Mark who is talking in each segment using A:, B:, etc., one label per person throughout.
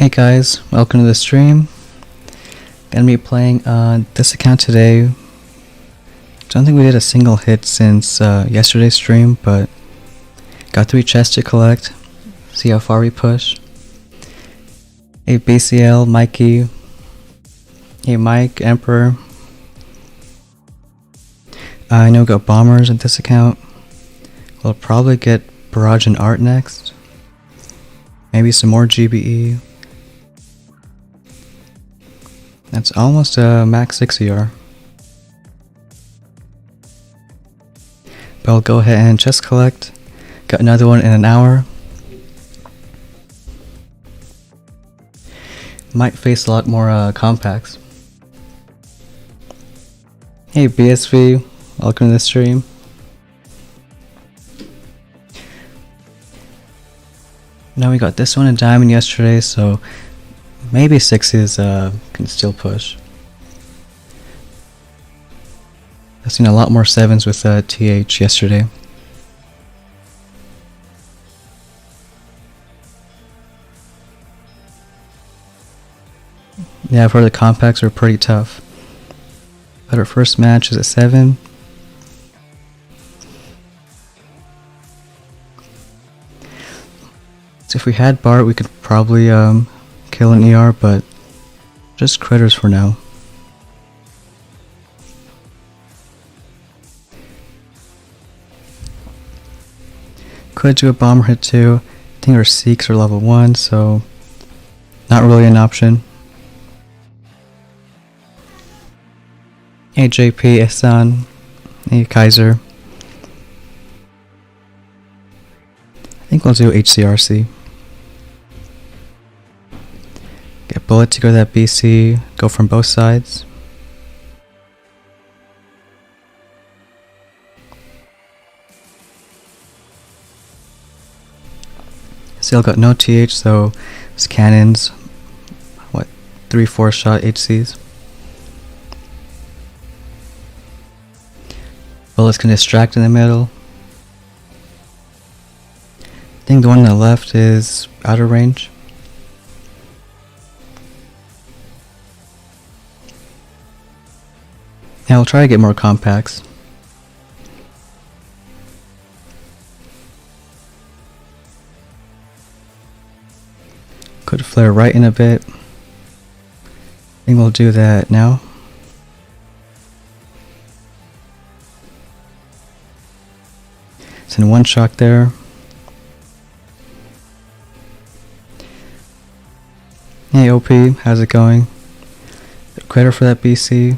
A: Hey guys, welcome to the stream. Gonna be playing on this account today. Don't think we did a single hit since yesterday's stream, but got 3 chests to collect. See how far we push. Hey BCL, Mikey. Hey Mike, Emperor. I know we got bombers at this account. We'll probably get barrage and art next. Maybe some more GBE. That's almost a max 6 ER. But I'll go ahead and chest collect. Got another one in an hour. Might face a lot more compacts. Hey BSV, welcome to the stream. Now we got this one in diamond yesterday, so maybe 6s can still push. I've seen a lot more 7s with TH yesterday. Yeah, I've heard the compacts are pretty tough. But our first match is at 7. So if we had Bart, we could probably kill an ER, but just critters for now. Could do a bomber hit too. I think our Seeks are level 1, so not really an option. Hey JP, Ehsan, hey Kaiser. I think we'll do HCRC. Get bullet to go to that BC, go from both sides. Still got no TH, so it's cannons. What, 3-4 shot HCs. Bullets can distract in the middle. I think the one on the left is out of range. Yeah, we'll try to get more compacts. Could flare right in a bit. I think we'll do that now. It's in one shot there. Hey OP, how's it going? Credit for that BC.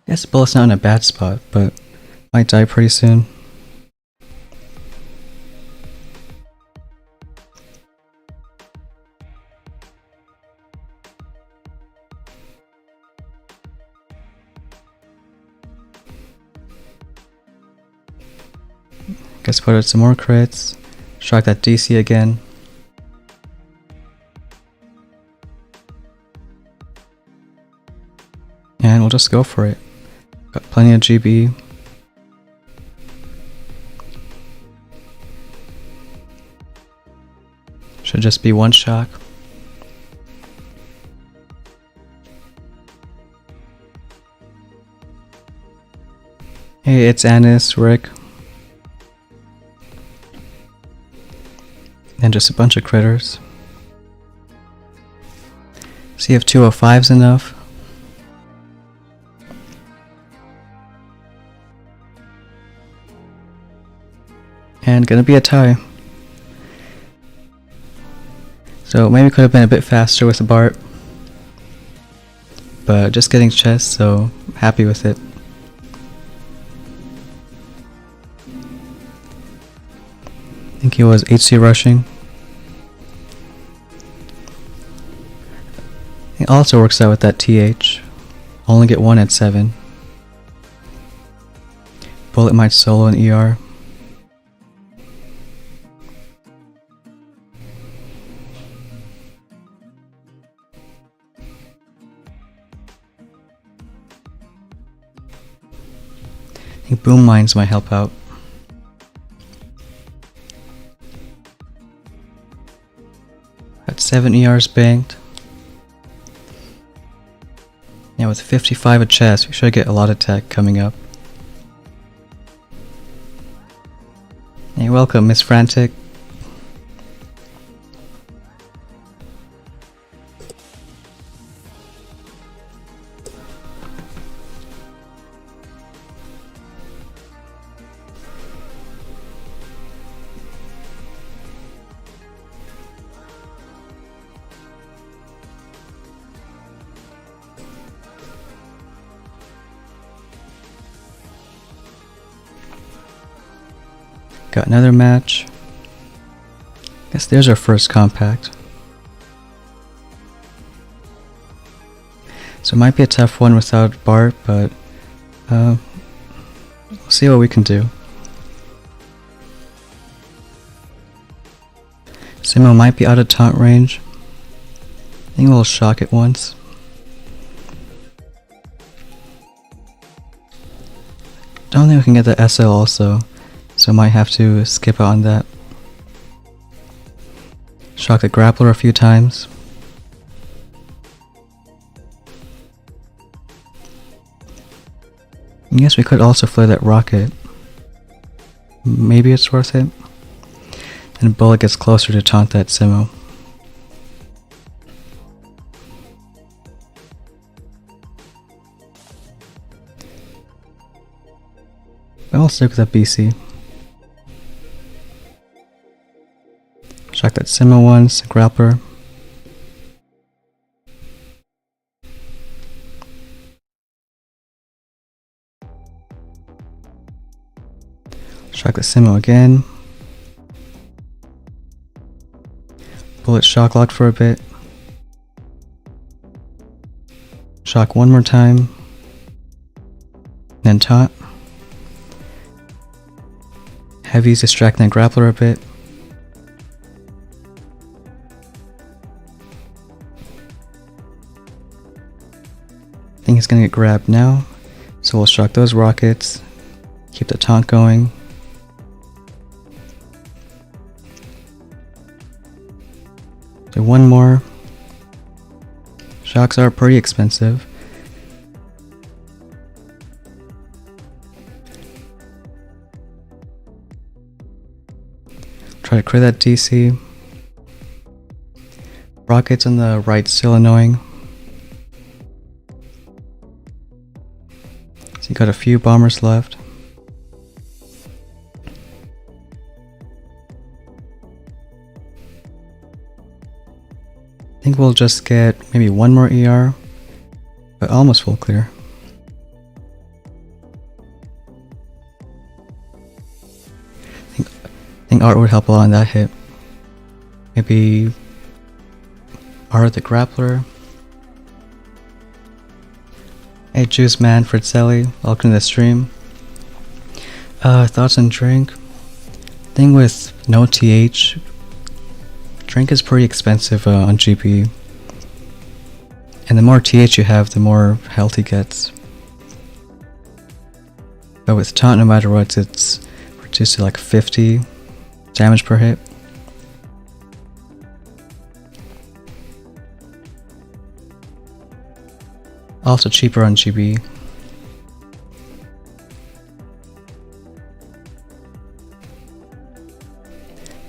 A: Guess bullet's not in a bad spot, but might die pretty soon. Guess put out some more crits. Shock that DC again. And we'll just go for it. Got plenty of GB. Should just be one shock. Hey, it's Anis, Rick. And just a bunch of critters. See if 205's enough. And gonna be a tie. So maybe could have been a bit faster with the Bart. But just getting chests, so happy with it. I think he was HC rushing. It also works out with that TH. Only get 1 at 7. Bullet might solo an ER. I think boom mines might help out. Got 7 ERs banked. Now with 55 a chest, we should get a lot of tech coming up. Hey, welcome, Miss Frantic. Got another match. Guess there's our first compact. So it might be a tough one without Bart, but we'll see what we can do. Simo might be out of taunt range. I think we'll shock it once. Don't think we can get the SL also, so I might have to skip out on that. Shock the grappler a few times. I guess we could also flare that rocket. Maybe it's worth it. And Bullet gets closer to taunt that Simo. I'll stick with that BC. Shock that Simo once, grappler. Shock the Simo again. Bullet shock locked for a bit. Shock one more time. Then taunt. Heavy's distracting that grappler a bit. I think he's gonna get grabbed now, so we'll shock those rockets, keep the taunt going. Do one more. Shocks are pretty expensive. Try to crit that DC. Rockets on the right still annoying. So you got a few bombers left. I think we'll just get maybe one more ER, but almost full clear. I think Art would help a lot on that hit. Maybe Art the grappler. Hey Juice Man, Fritzelli, welcome to the stream. Thoughts on drink? Thing with no TH, drink is pretty expensive on GP. And the more TH you have, the more health he gets. But with taunt, no matter what, it's reduced to like 50 damage per hit. Also cheaper on GB. I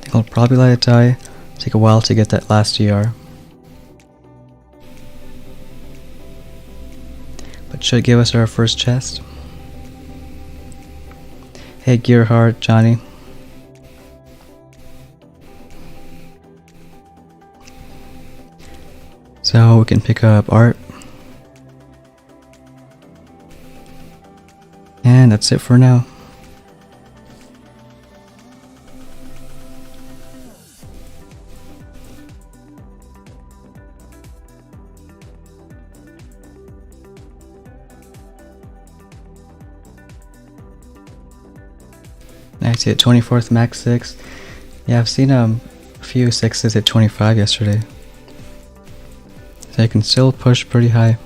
A: think I'll probably let it die. Take a while to get that last ER. But should give us our first chest. Hey Gearhard, Johnny. So we can pick up Art. And that's it for now. Nice hit 24th max 6. Yeah, I've seen a few 6s at 25 yesterday. So you can still push pretty high.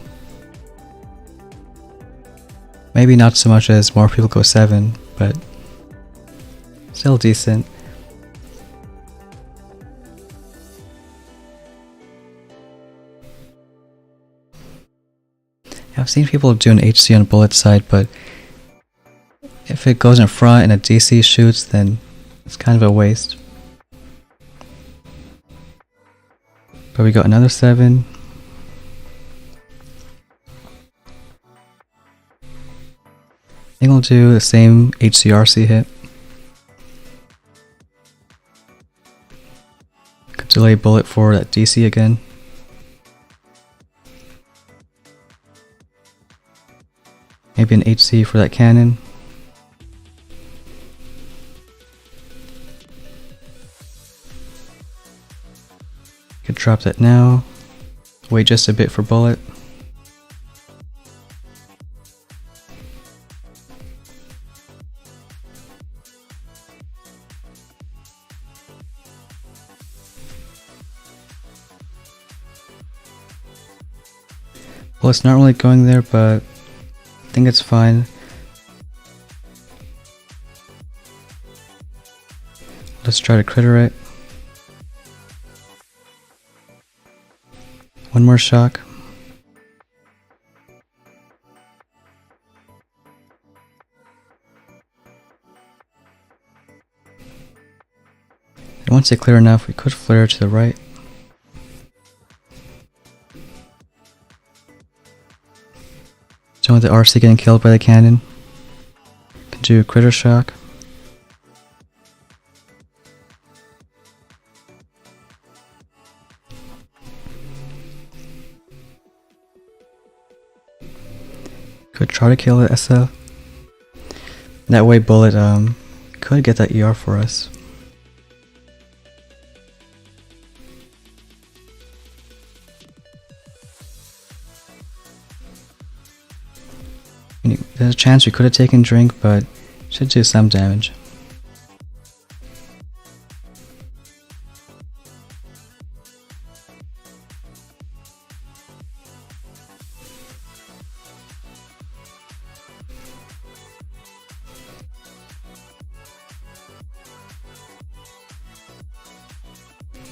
A: Maybe not so much as more people go 7, but still decent. I've seen people do an HC on bullet side, but if it goes in front and a DC shoots, then it's kind of a waste. But we got another 7. I think we'll do the same HCRC hit. Could delay bullet for that DC again. Maybe an HC for that cannon. Could drop that now. Wait just a bit for bullet. Well, it's not really going there, but I think it's fine. Let's try to critter it. One more shock. And once they clear enough, we could flare to the right. Don't want the RC getting killed by the cannon. Can do a critter shock. Could try to kill the SF. That way bullet could get that ER for us. There's a chance we could have taken drink, but should do some damage.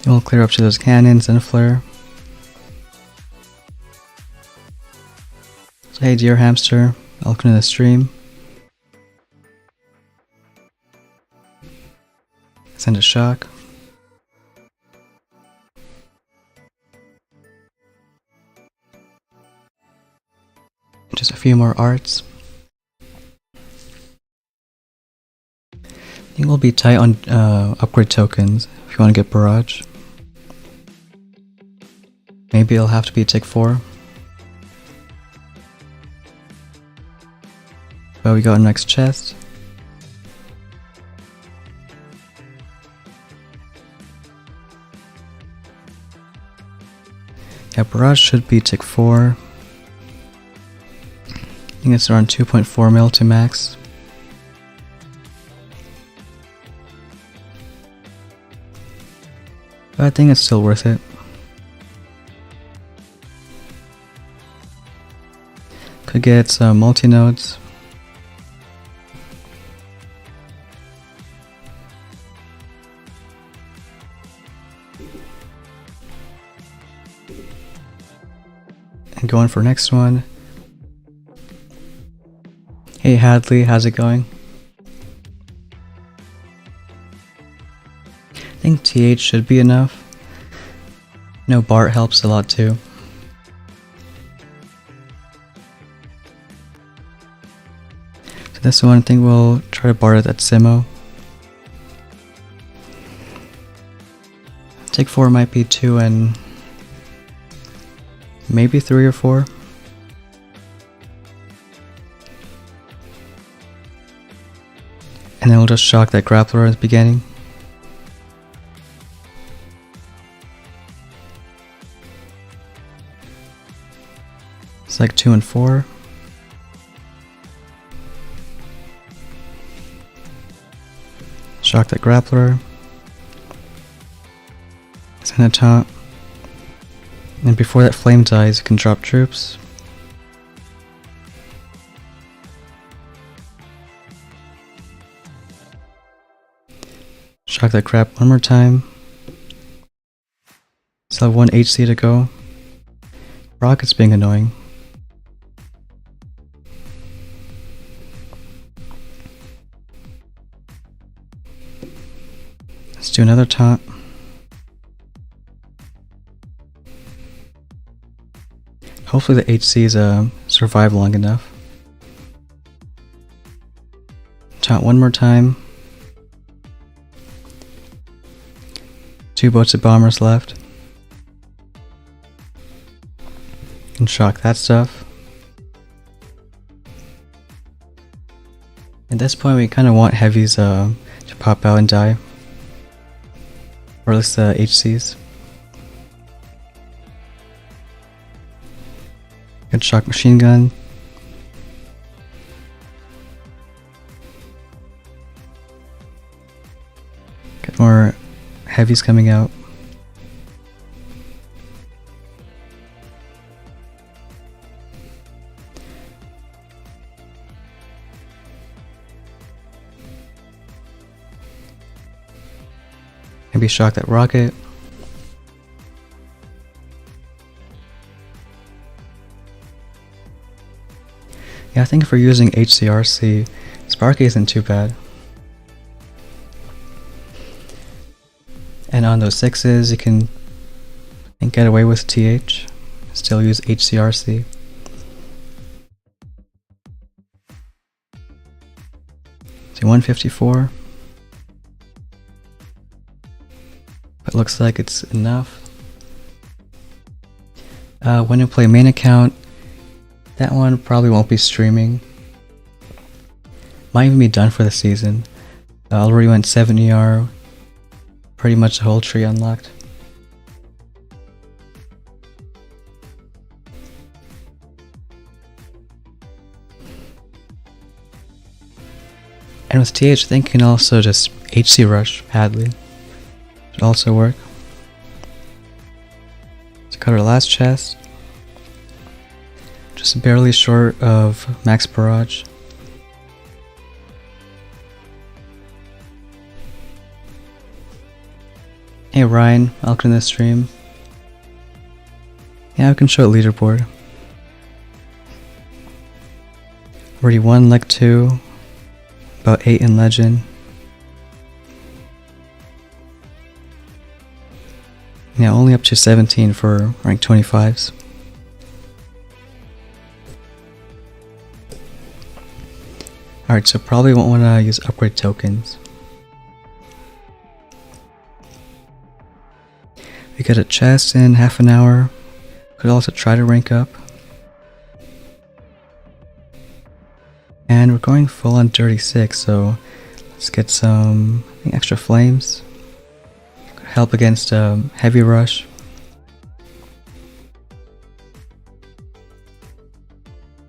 A: And we'll clear up to those cannons and a flare. So hey dear hamster, welcome to the stream. Send a shock. Just a few more arts. I think we'll be tight on upgrade tokens if you want to get barrage. Maybe it'll have to be a tick 4. But we got a next chest. Yeah, barrage should be tick 4. I think it's around 2.4 mil to max. But I think it's still worth it. Could get some multi-nodes. And going for next one. Hey Hadley, how's it going? I think TH should be enough. No, Bart helps a lot too. So this one, I think we'll try to Bart it at Simo. Take 4 might be 2 and maybe 3 or 4. And then we'll just shock that grappler at the beginning. It's like 2 and 4. Shock that grappler. Send a taunt. And before that flame dies, you can drop troops. Shock that crap one more time. Still have 1 HC to go. Rocket's being annoying. Let's do another taunt. Hopefully the HCs survive long enough. Taunt one more time. 2 boats of bombers left. And shock that stuff. At this point we kind of want heavies to pop out and die. Or at least the HCs. Good shock machine gun. Get more heavies coming out. Maybe shock that rocket. Yeah, I think if we're using HCRC, Sparky isn't too bad. And on those 6s, you can, I think, get away with TH. Still use HCRC. So 154. But looks like it's enough. When you play main account, that one probably won't be streaming. Might even be done for the season. Already went 7 ER. Pretty much the whole tree unlocked. And with TH, I think you can also just HC rush Hadley. Should also work. Let's cut our last chest. Just barely short of max barrage. Hey Ryan, welcome to the stream. Yeah, I can show a leaderboard. Already 1 leg 2, about 8 in legend. Yeah, only up to 17 for rank 25s. Alright, so probably won't want to use upgrade tokens. We get a chest in half an hour. Could also try to rank up. And we're going full on 36, so let's get some, I think, extra flames. Could help against heavy rush.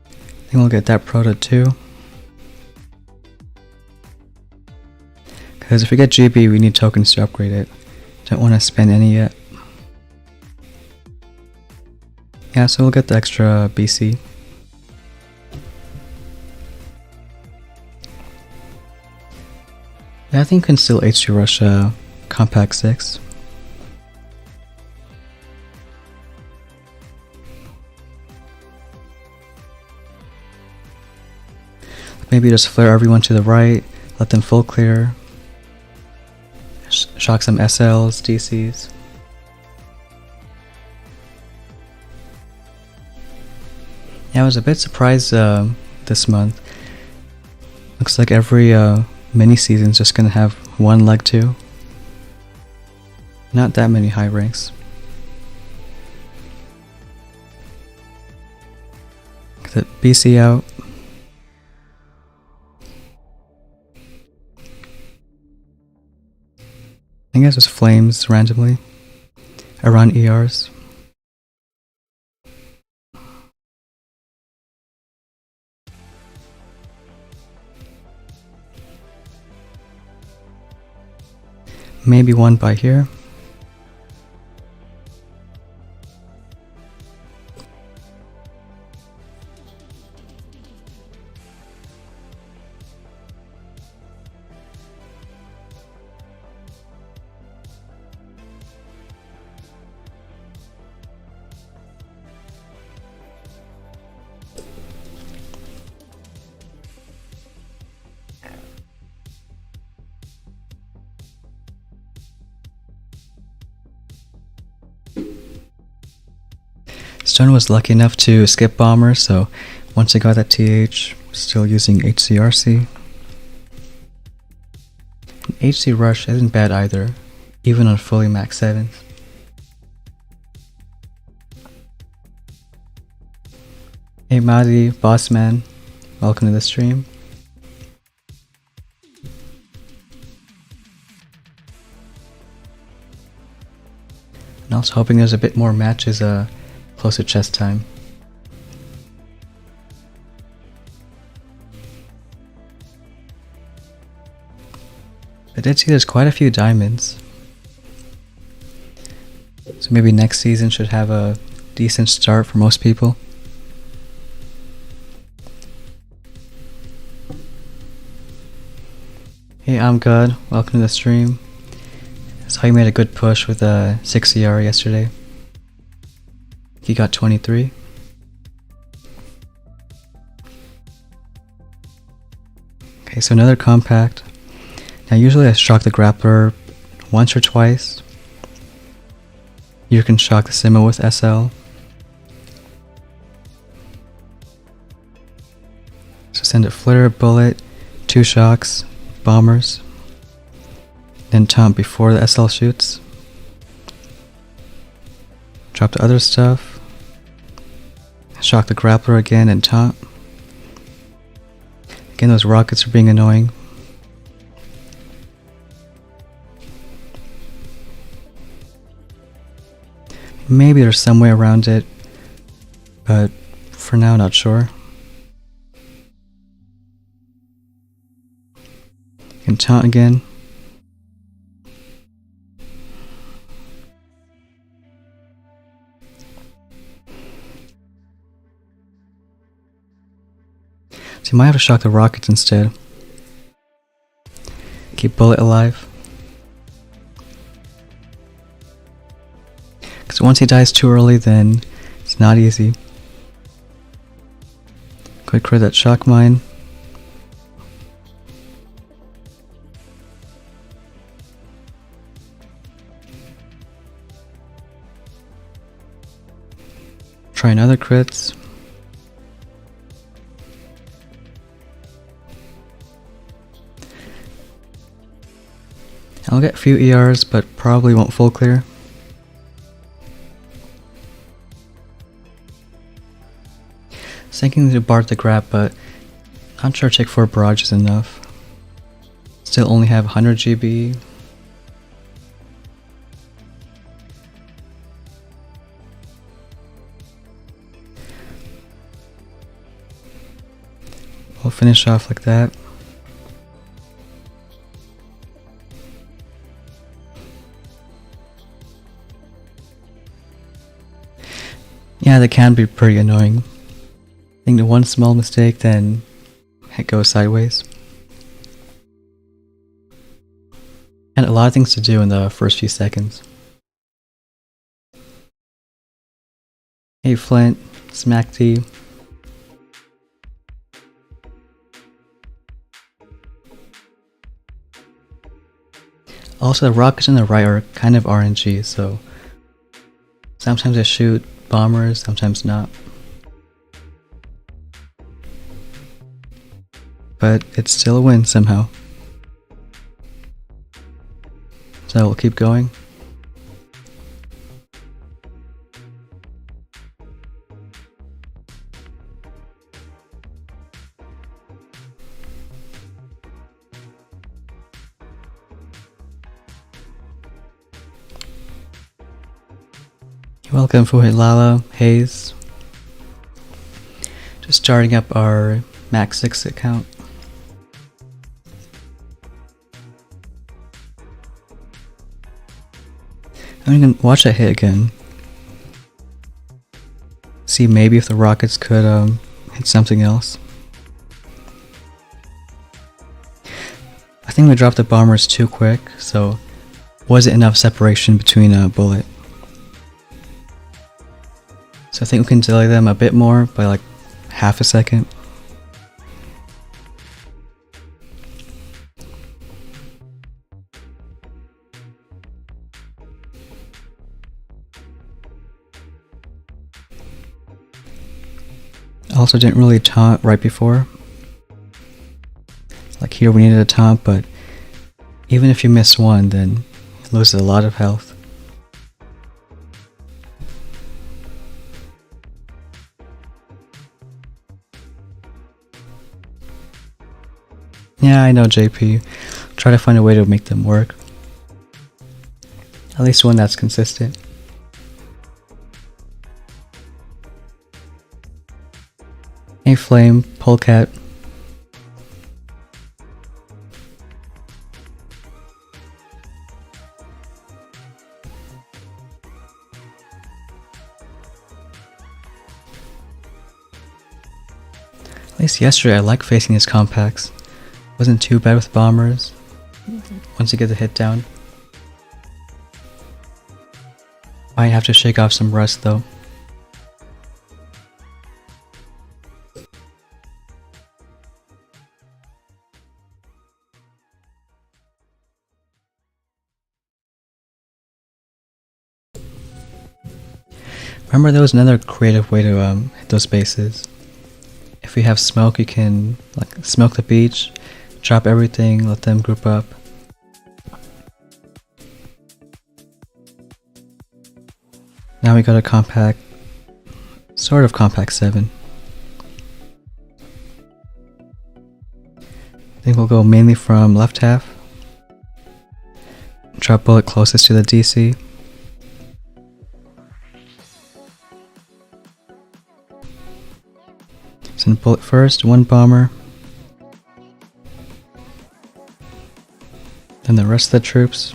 A: I think we'll get that proto too. Because if we get GB, we need tokens to upgrade it. Don't want to spend any yet. Yeah, so we'll get the extra BC. Yeah, I think you can still HC rush Compact 6. Maybe just flare everyone to the right, let them full clear. Shock some SLs, DCs. Yeah, I was a bit surprised this month. Looks like every mini season is just gonna have 1 leg 2. Not that many high ranks. Get the BC out. I think it's just flames randomly around ERs. Maybe one by here. Stone was lucky enough to skip bomber, so once I got that TH, still using HCRC. And HC Rush isn't bad either, even on fully max 7s. Hey Madi, boss man, welcome to the stream. And also hoping there's a bit more matches close to chess time. I did see there's quite a few diamonds. So maybe next season should have a decent start for most people. Hey, I'm good. Welcome to the stream. I saw you made a good push with a 6 CR yesterday. He got 23. Okay, so another compact. Now usually I shock the grappler once or twice. You can shock the Sima with SL. So send a flitter, bullet, 2 shocks, bombers, then taunt before the SL shoots. Drop the other stuff. Shock the grappler again and taunt. Again, those rockets are being annoying. Maybe there's some way around it, but for now, not sure. Can taunt again. So you might have to shock the rockets instead. Keep bullet alive. Because once he dies too early, then it's not easy. Quick clear that shock mine. Try another crits. I'll get a few ERs, but probably won't full clear. Thinking to Bart the grab, but not sure check 4 barrage is enough. Still only have 100 GB. We'll finish off like that. Yeah, they can be pretty annoying. I think the one small mistake, then it goes sideways. And a lot of things to do in the first few seconds. Hey Flint, Smack D. Also, the rockets on the right are kind of RNG, so sometimes I shoot bombers, sometimes not. But it's still a win somehow. So we'll keep going. Welcome Fuhit Lala, Hayes. Just starting up our Max 6 account. I'm gonna watch that hit again. See maybe if the rockets could hit something else. I think we dropped the bombers too quick, so wasn't enough separation between a bullet. So I think we can delay them a bit more by like half a second. Also didn't really taunt right before. Like here we needed a taunt, but even if you miss one, then it loses a lot of health. Yeah, I know, JP. Try to find a way to make them work. At least one that's consistent. Hey Flame, Polecat. At least yesterday I liked facing his compacts. Wasn't too bad with bombers once you get the hit down. Might have to shake off some rust though. Remember, there was another creative way to hit those bases. If you have smoke, you can like smoke the beach, drop everything, let them group up. Now we got a compact, sort of compact 7. I think we'll go mainly from left half. Drop bullet closest to the DC. Send bullet first, 1 bomber. Then the rest of the troops.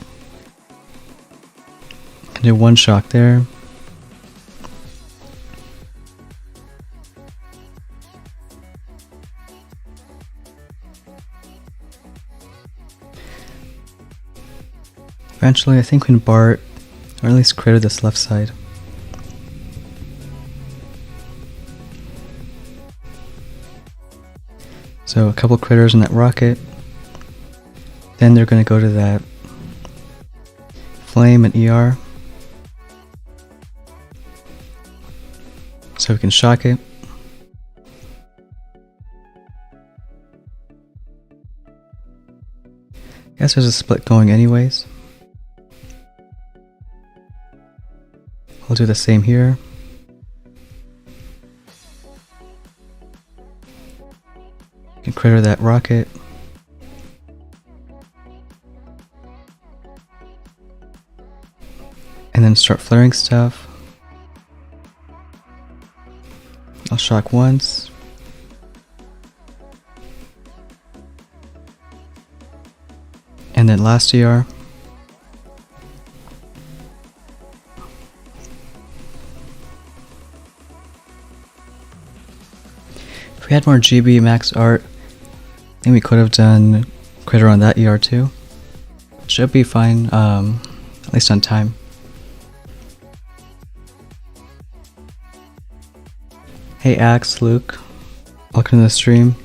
A: Can do 1 shock there. Eventually, I think we can Bart, or at least crater this left side. So a couple critters in that rocket. Then they're going to go to that flame and ER. So we can shock it. Guess there's a split going anyways. We'll do the same here. You can critter that rocket. And then start flaring stuff. I'll shock once. And then last ER. If we had more GB max art, I think we could have done critter on that ER too. Should be fine, at least on time. Hey Axe, Luke, welcome to the stream.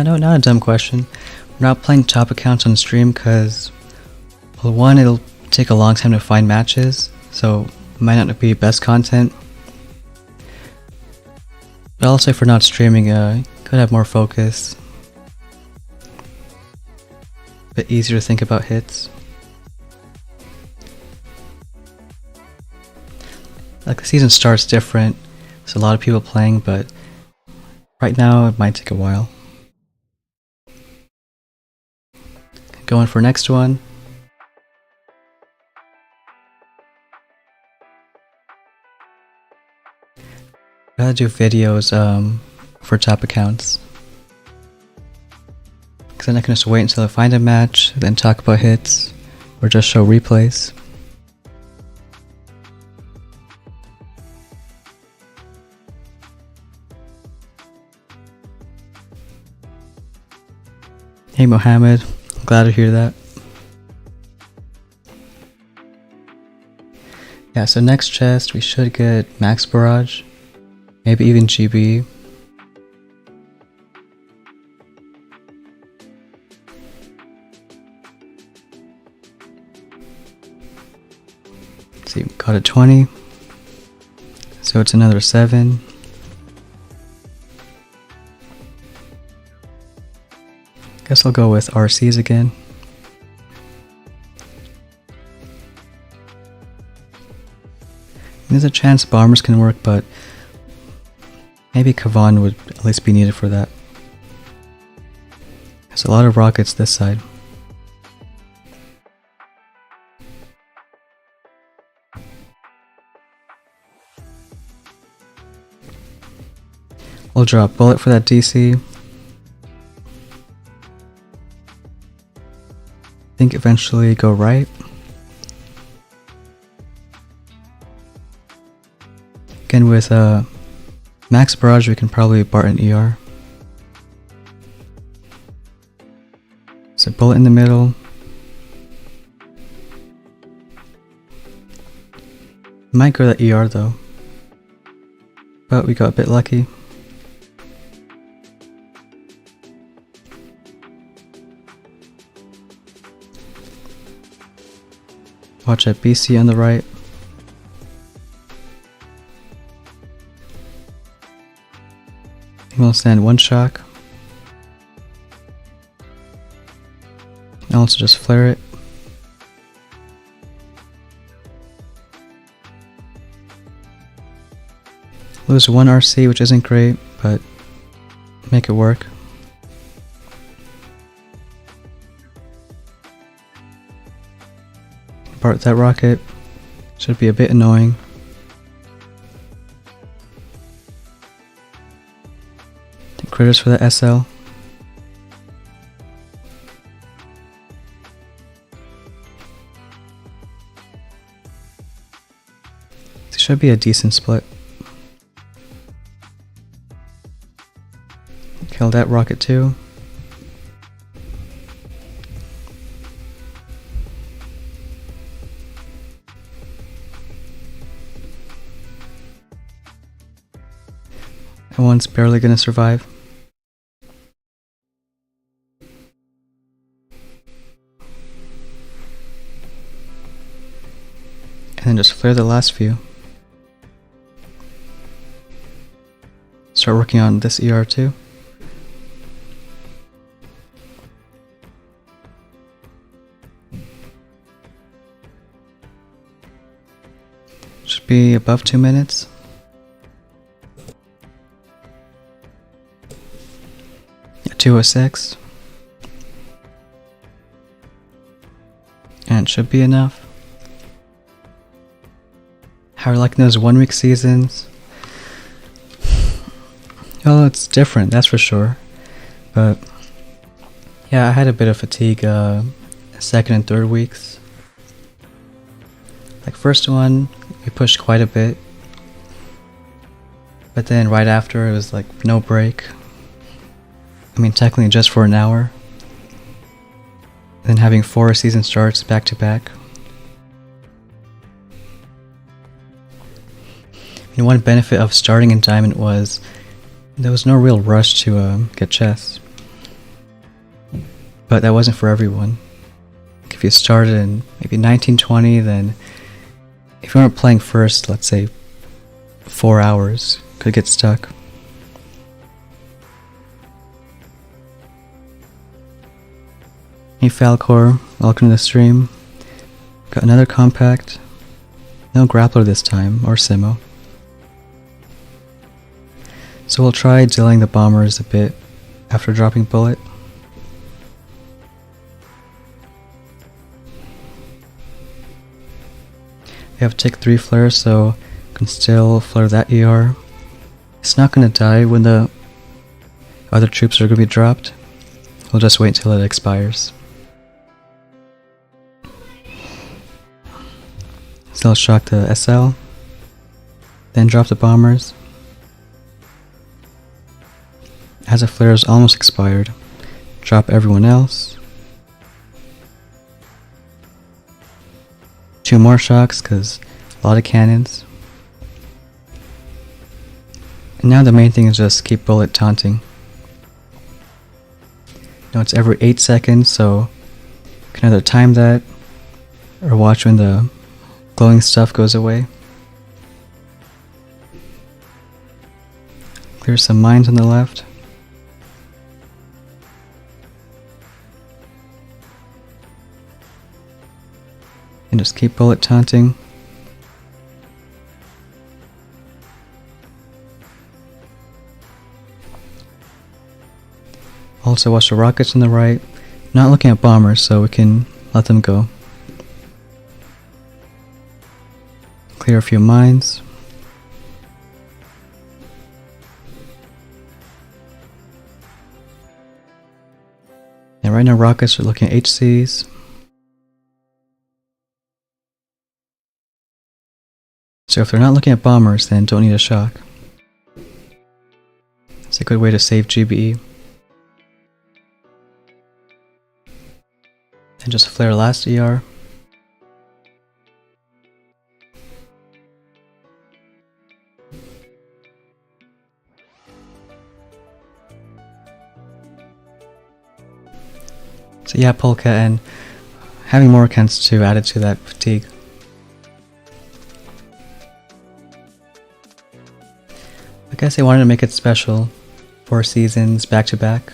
A: No, not a dumb question. We're not playing top accounts on stream because, well, one, it'll take a long time to find matches, so it might not be best content. But also, if we're not streaming, could have more focus. A bit easier to think about hits. Like the season starts different, so a lot of people playing, but right now it might take a while. Going for next one. Gotta do videos for top accounts. Cause then I can just wait until I find a match, then talk about hits, or just show replays. Hey Mohammed, glad to hear that. Yeah, so next chest we should get max barrage, maybe even GB. Let's see, got a 20, so it's another 7. Guess I'll go with RCs again. There's a chance bombers can work, but maybe Kavan would at least be needed for that. There's a lot of rockets this side. We'll drop bullet for that DC. I think eventually go right. Again with max barrage we can probably Barton ER. So bullet in the middle. Might go to ER though. But we got a bit lucky. Watch that BC on the right. We'll stand one shock. And also just flare it. Lose one RC, which isn't great, but make it work. Part that rocket should be a bit annoying. Critters for the SL. This should be a decent split. Kill that rocket too. That one's barely gonna survive. And then just flare the last few. Start working on this ER too. Should be above 2 minutes. Yeah, 206. And it should be enough. How are liking those 1 week seasons? Well, it's different, that's for sure. But yeah, I had a bit of fatigue second and third weeks. Like first one, we pushed quite a bit. But then right after, it was like no break. I mean, technically just for an hour. Then having 4 season starts back to back. And one benefit of starting in Diamond was there was no real rush to get chests. But that wasn't for everyone. If you started in maybe 1920, then if you weren't playing first, let's say 4 hours, could get stuck. Hey Falcor, welcome to the stream. Got another compact. No grappler this time, or Simo. So we'll try delaying the bombers a bit after dropping bullet. We have tick 3 flares, so can still flare that ER. It's not gonna die when the other troops are gonna be dropped. We'll just wait until it expires. Still shock the SL. Then drop the bombers. As the flare is almost expired, drop everyone else. 2 more shocks, because A lot of cannons. And now the main thing is just keep bullet taunting. Now it's every 8 seconds, so you can either time that or watch when the glowing stuff goes away. Clear some mines on the left. And just keep bullet taunting. Also watch the rockets on the right. Not looking at bombers, so we can let them go. Clear a few mines. And right now rockets are looking at HCs. So if they're not looking at bombers, then don't need a shock. It's a good way to save GBE. And just flare last ER. So yeah, Polka, and having more cans too added to that fatigue. I guess they wanted to make it special. 4 seasons back to back.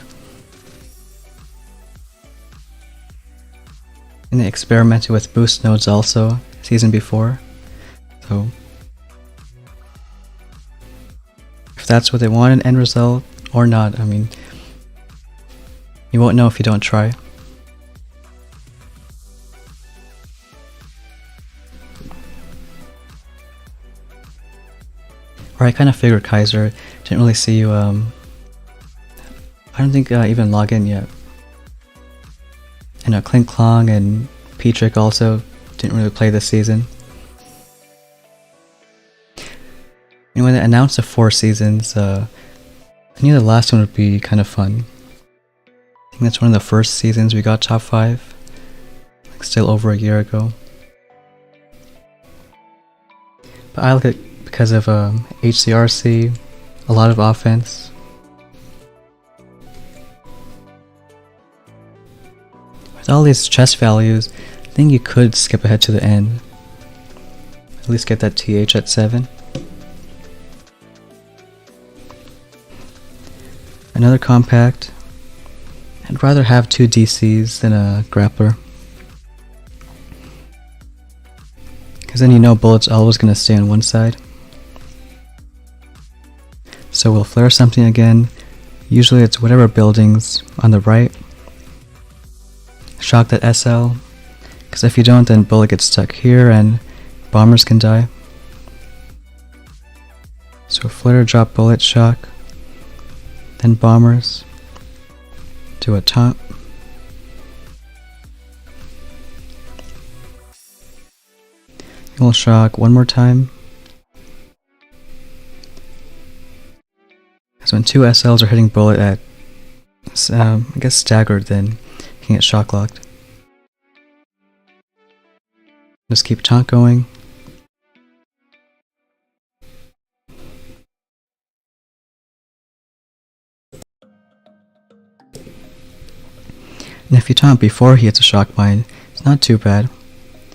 A: And they experimented with boost nodes also season before. So if that's what they want, an end result or not, I mean, you won't know if you don't try. Or I kind of figured Kaiser didn't really see you, I don't think even log in yet. And Clink Klong and Petrick also didn't really play this season. And when they announced the 4 seasons, I knew the last one would be kind of fun. I think that's one of the first seasons we got top 5, like still over a year ago. But I look at because of HCRC, a lot of offense. With all these chest values, I think you could skip ahead to the end. At least get that TH at 7. Another compact. I'd rather have 2 DCs than a grappler. Because then you know bullets always going to stay on one side. So we'll flare something again. Usually it's whatever buildings on the right. Shock that SL. Because if you don't, then bullet gets stuck here and bombers can die. So flare, drop, bullet, shock. Then bombers. Do a taunt. We'll shock one more time. So when 2 SLs are hitting bullet at, I guess staggered, then you can get shock locked. Just keep taunt going. And if you taunt before he hits a shock mine, it's not too bad,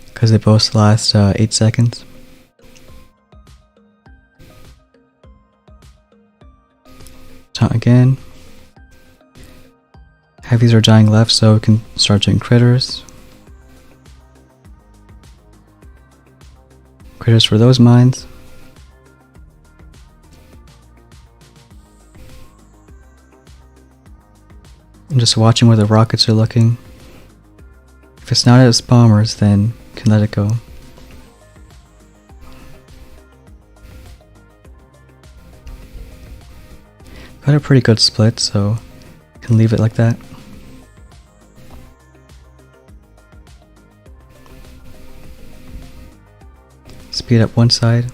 A: because they both last 8 seconds. Taunt again. Heavies are dying left, so we can start doing critters. Critters for those mines. I'm just watching where the rockets are looking. If it's not as bombers, then you can let it go. Got a pretty good split, so you can leave it like that. Speed up one side.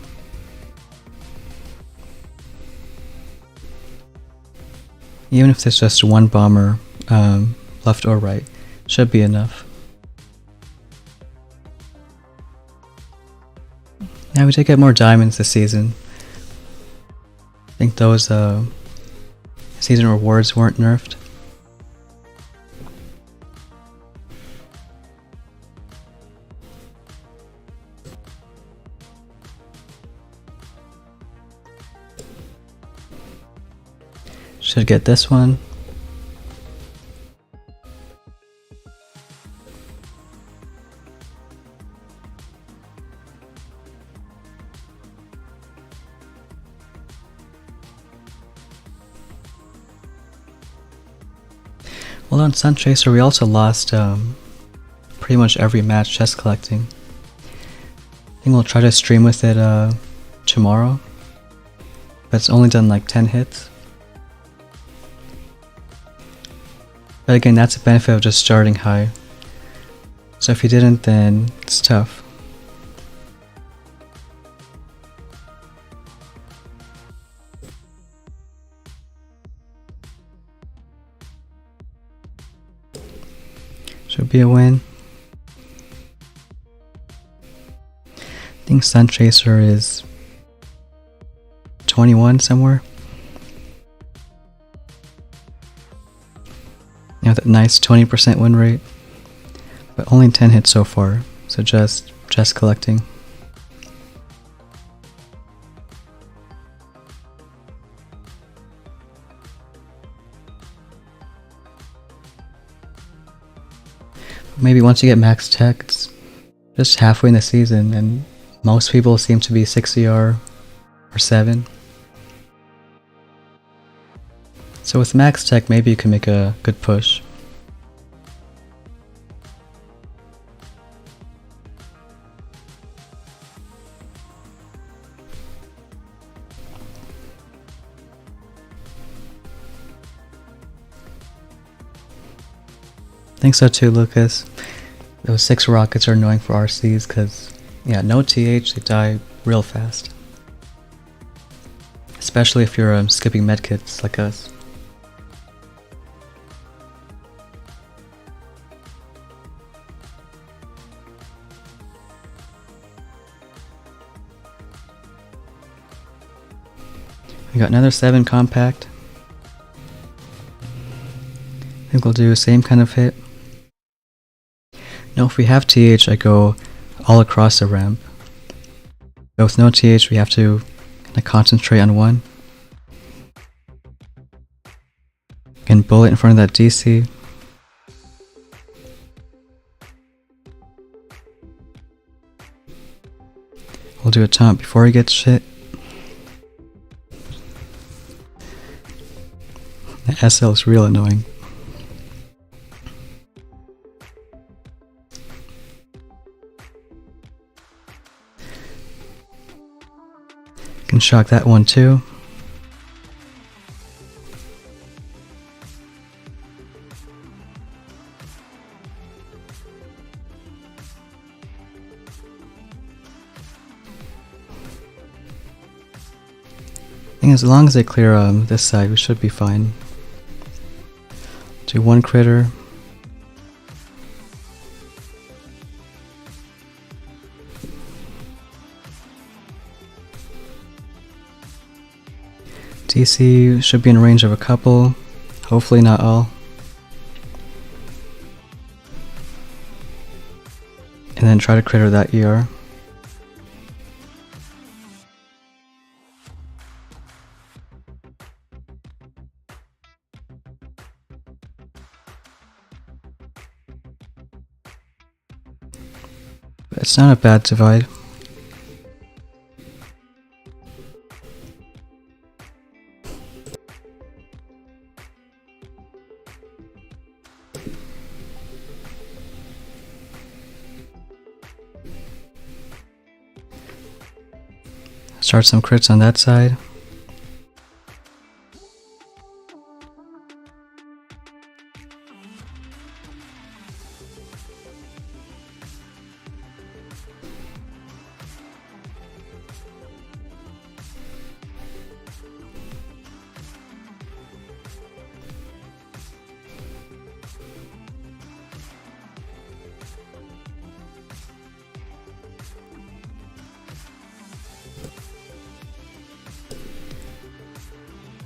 A: Even if there's just one bomber left or right, should be enough. Yeah, we did get more diamonds this season. I think those season rewards weren't nerfed. Should get this one. Well, on Sun Tracer we also lost pretty much every match chest collecting. I think we'll try to stream with it tomorrow, but it's only done like 10 hits. But again, that's a benefit of just starting high. So if you didn't, then it's tough. Should be a win. I think Sun Tracer is 21 somewhere. You know, that nice 20% win rate, but only 10 hits so far, so just collecting. Maybe once you get max tech, it's just halfway in the season, and most people seem to be 6 ER or 7. So with max tech, maybe you can make a good push. I think so too, Lucas. Those 6 rockets are annoying for RCs because, yeah, no TH, they die real fast. Especially if you're skipping medkits like us. We got another 7 compact. I think we'll do the same kind of hit. No, if we have TH, I go all across the ramp. But with no TH, we have to kind of concentrate on one. Again, bullet in front of that DC. We'll do a taunt before he gets shit. The SL is real annoying. Can shock that one too. I think as long as they clear this side, we should be fine. Do one critter. DC should be in range of a couple, hopefully not all. And then try to critter that ER. But it's not a bad divide. Start some crits on that side.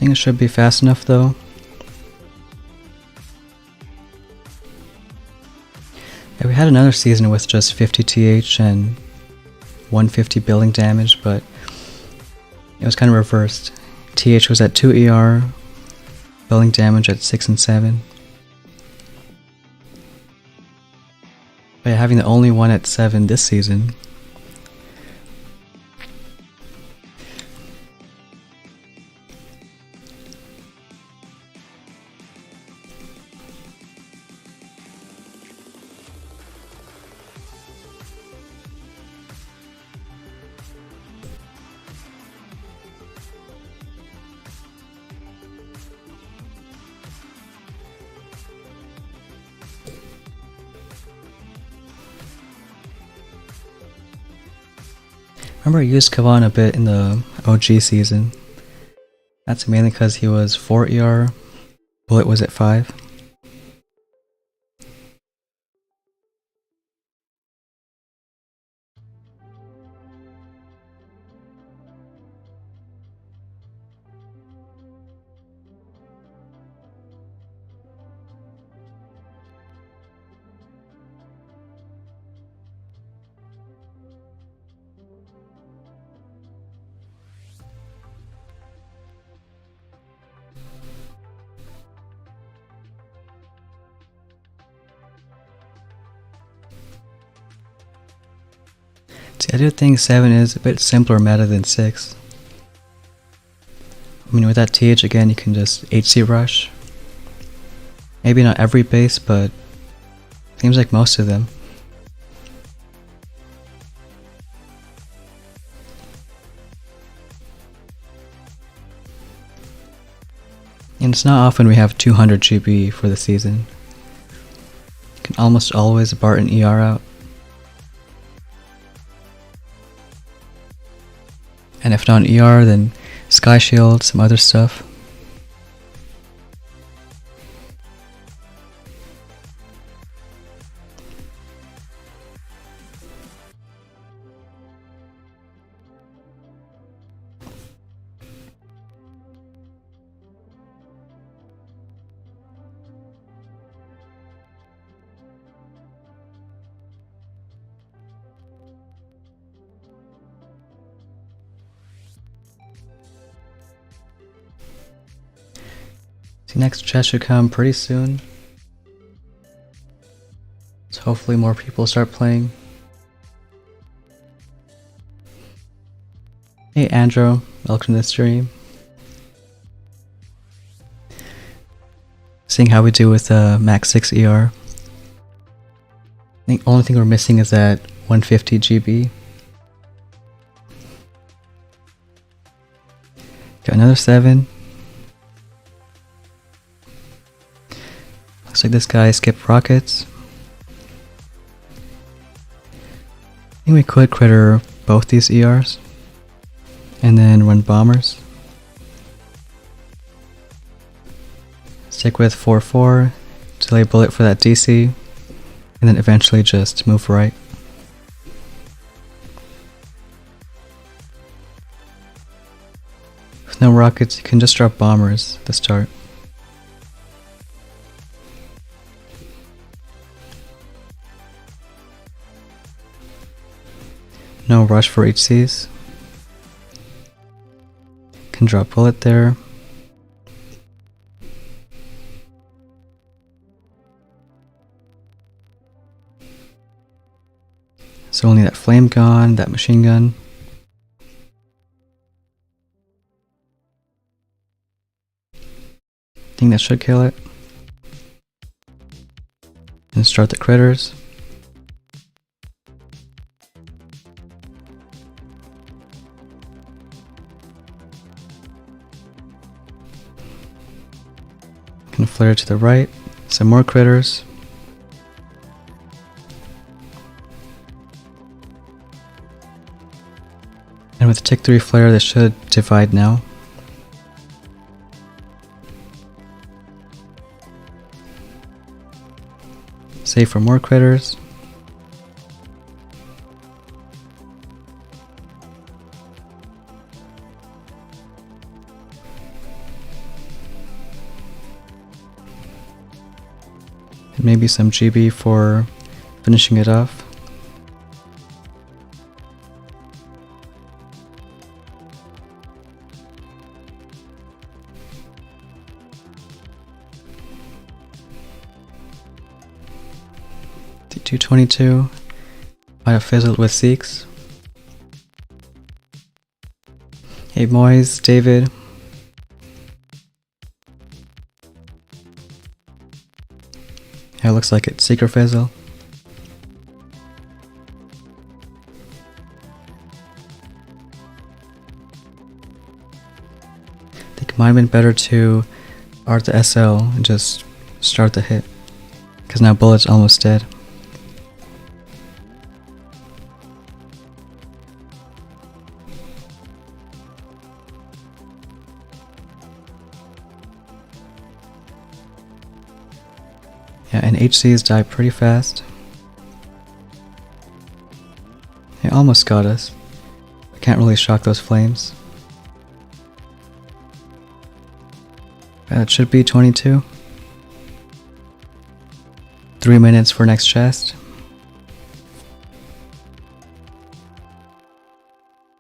A: think it should be fast enough though. Yeah, we had another season with just 50 TH and 150 building damage, but it was kind of reversed. TH was at 2 ER, building damage at 6 and 7. But yeah, having the only one at 7 this season. Remember I used Kavan a bit in the OG season. That's mainly because he was 4 ER, Bullet was at 5. See, I do think 7 is a bit simpler meta than 6. I mean, with that TH again, you can just HC rush. Maybe not every base, but seems like most of them. And it's not often we have 200 GB for the season. You can almost always Barton ER out. And if not ER, then Sky Shield, some other stuff. The next chest should come pretty soon. So hopefully more people start playing. Hey Andrew, welcome to the stream. Seeing how we do with max 6 ER. I think the only thing we're missing is that 150 GB. Got another 7. Looks like this guy skipped rockets. I think we could critter both these ERs and then run bombers. Stick with 4-4, delay bullet for that DC, and then eventually just move right. With no rockets, you can just drop bombers at the start. No rush for HCs. Can drop bullet there. So only that flame gun, that machine gun. I think that should kill it. And start the critters. Can flare to the right, some more critters. And with tick 3 flare, this should divide now. Save for more critters. And maybe some GB for finishing it off. The 222 might have fizzled with Seeks. Hey Moyes, David. Yeah, looks like it's Secret Fizzle. I think it might have been better to art the SL and just start the hit, because now Bullet's almost dead. Yeah, and HCs die pretty fast. It almost got us. I can't really shock those flames. It should be 22. 3 minutes for next chest.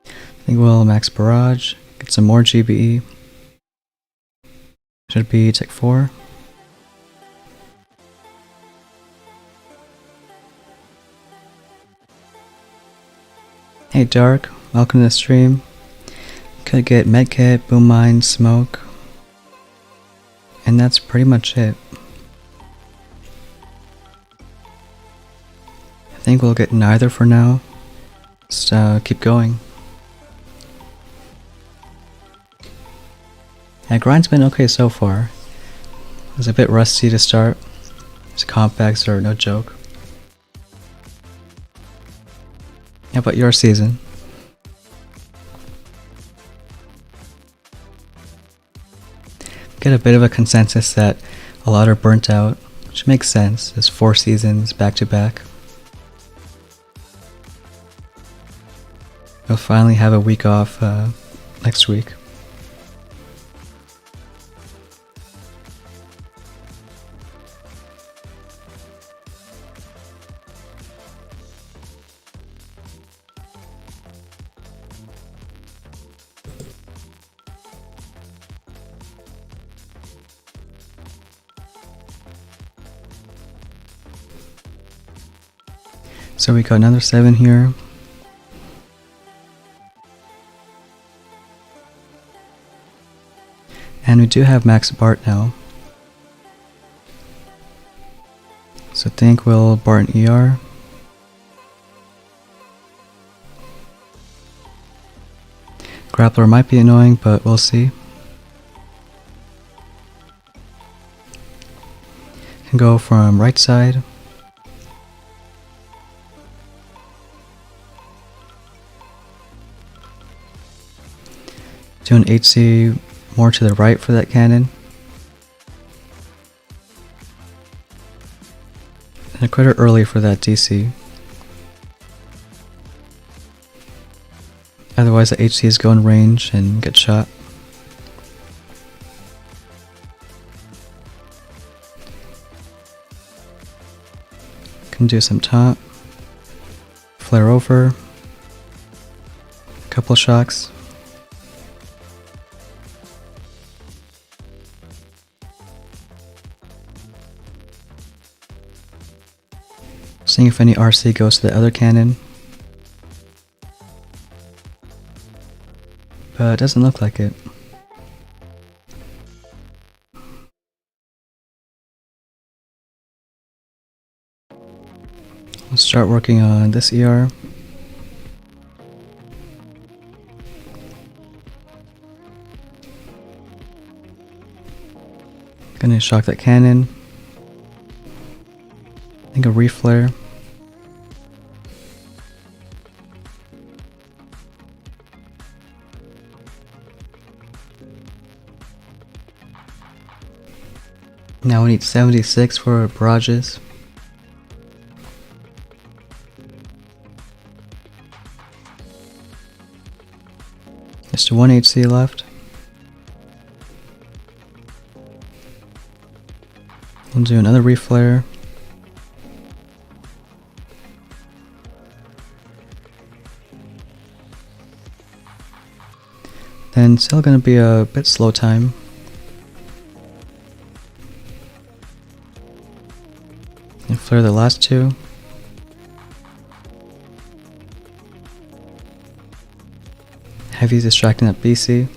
A: I think we'll max barrage, get some more GBE. Should be tick 4. Hey Dark, welcome to the stream. Could get medkit, boom mine, smoke. And that's pretty much it. I think we'll get neither for now. Just keep going. Yeah, grind's been okay so far. It was a bit rusty to start. These compacts are no joke. How about your season? Get a bit of a consensus that a lot are burnt out, which makes sense. There's 4 seasons back to back. We'll finally have a week off next week. So we got another 7 here. And we do have max Bart now. So I think we'll Bart an ER. Grappler might be annoying, but we'll see. Can go from right side. Do an HC more to the right for that cannon. And a critter early for that DC. Otherwise the HCs go in range and get shot. Can do some taunt. Flare over. A couple shocks. Seeing if any RC goes to the other cannon. But it doesn't look like it. Let's start working on this ER. Gonna shock that cannon. I think a reflare. Now we need 76 for barrages. Just 1 HC left. We'll do another reflare. Then still gonna be a bit slow time. And flare the last two. Heavy distracting that BC.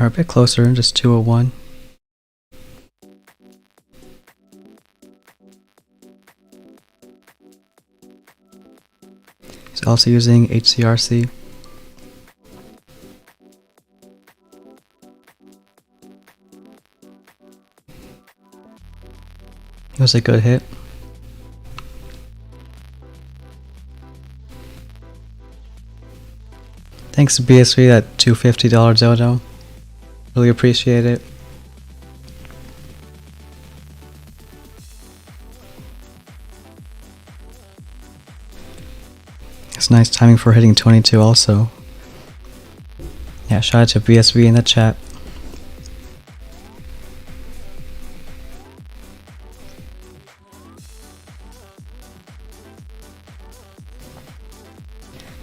A: Are a bit closer, just 201. He's also using HCRC. It was a good hit. Thanks to BSV, that $250 dodo. Really appreciate it. It's nice timing for hitting 22 also. Yeah, shout out to BSV in the chat.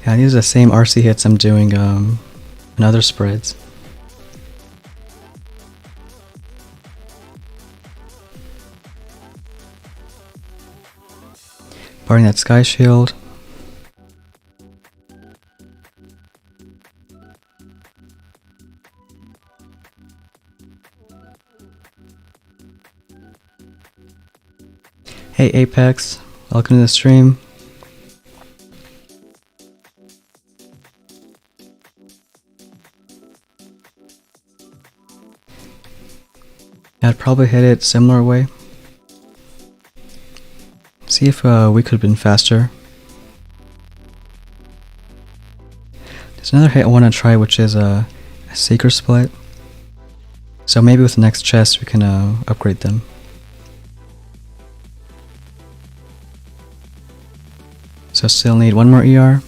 A: Yeah, these are the same RC hits I'm doing in other spreads. Barring that sky shield. Hey Apex, welcome to the stream. I'd probably hit it similar way. See if we could have been faster. There's another hit I want to try, which is a Seeker split. So maybe with the next chest we can upgrade them. So still need one more ER.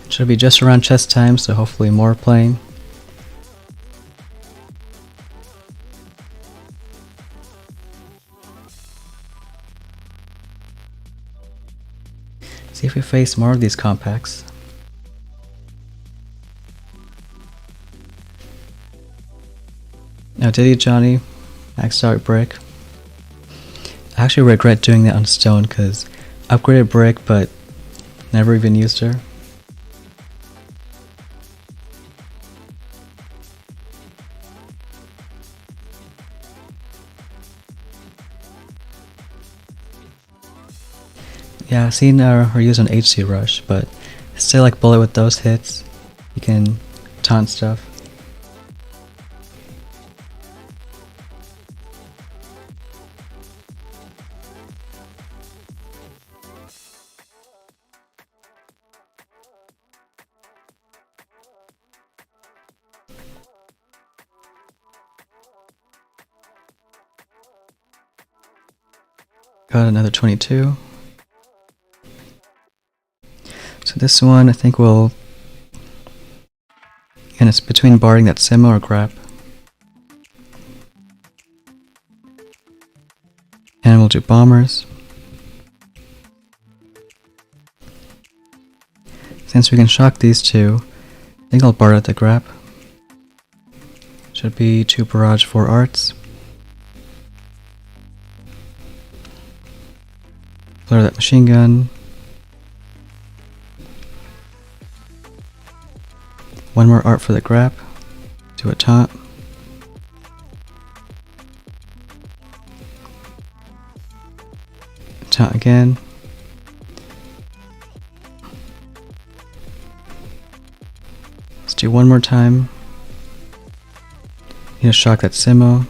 A: Should be just around chest time, so hopefully more playing. See if we face more of these compacts. Now did you, Johnny? Maxed out brick. I actually regret doing that on stone because upgraded brick but never even used her. Yeah, I've seen her use an HC rush, but still like bullet with those hits. You can taunt stuff. Got another 22. So this one I think will, and it's between barring that sim or grab. And we'll do bombers. Since we can shock these two, I think I'll bar at the grab. Should be 2 barrage, 4 arts. Flare that machine gun. One more art for the grab. Do a taunt. Taunt again. Let's do Do one more time. Need to shock that Simo.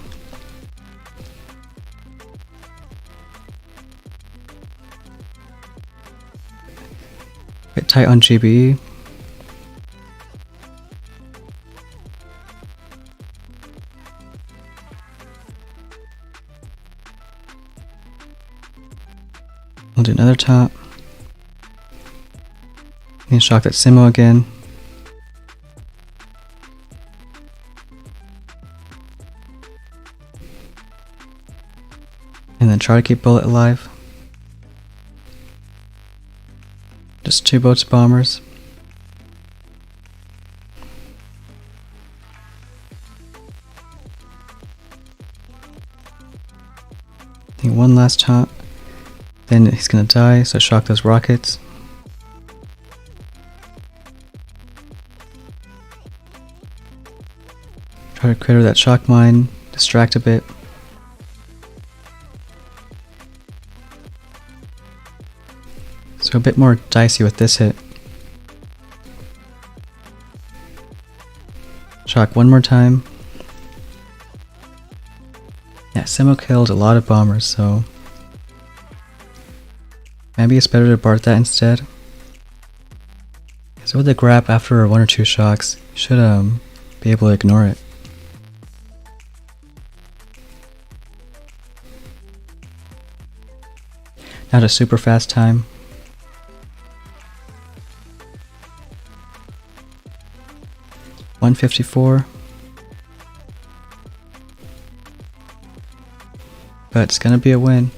A: Bit tight on GBE. We'll do another top. Need to shock that Simo again. And then try to keep bullet alive. Just 2 boats bombers. I think one last shot. Then he's gonna die, so shock those rockets. Try to crater that shock mine, distract a bit. So a bit more dicey with this hit. Shock one more time. Yeah, Simo killed a lot of bombers, so maybe it's better to BART that instead. So with the grab after 1 or 2 shocks, you should be able to ignore it. Now to super fast time. $154. But it's gonna be a win.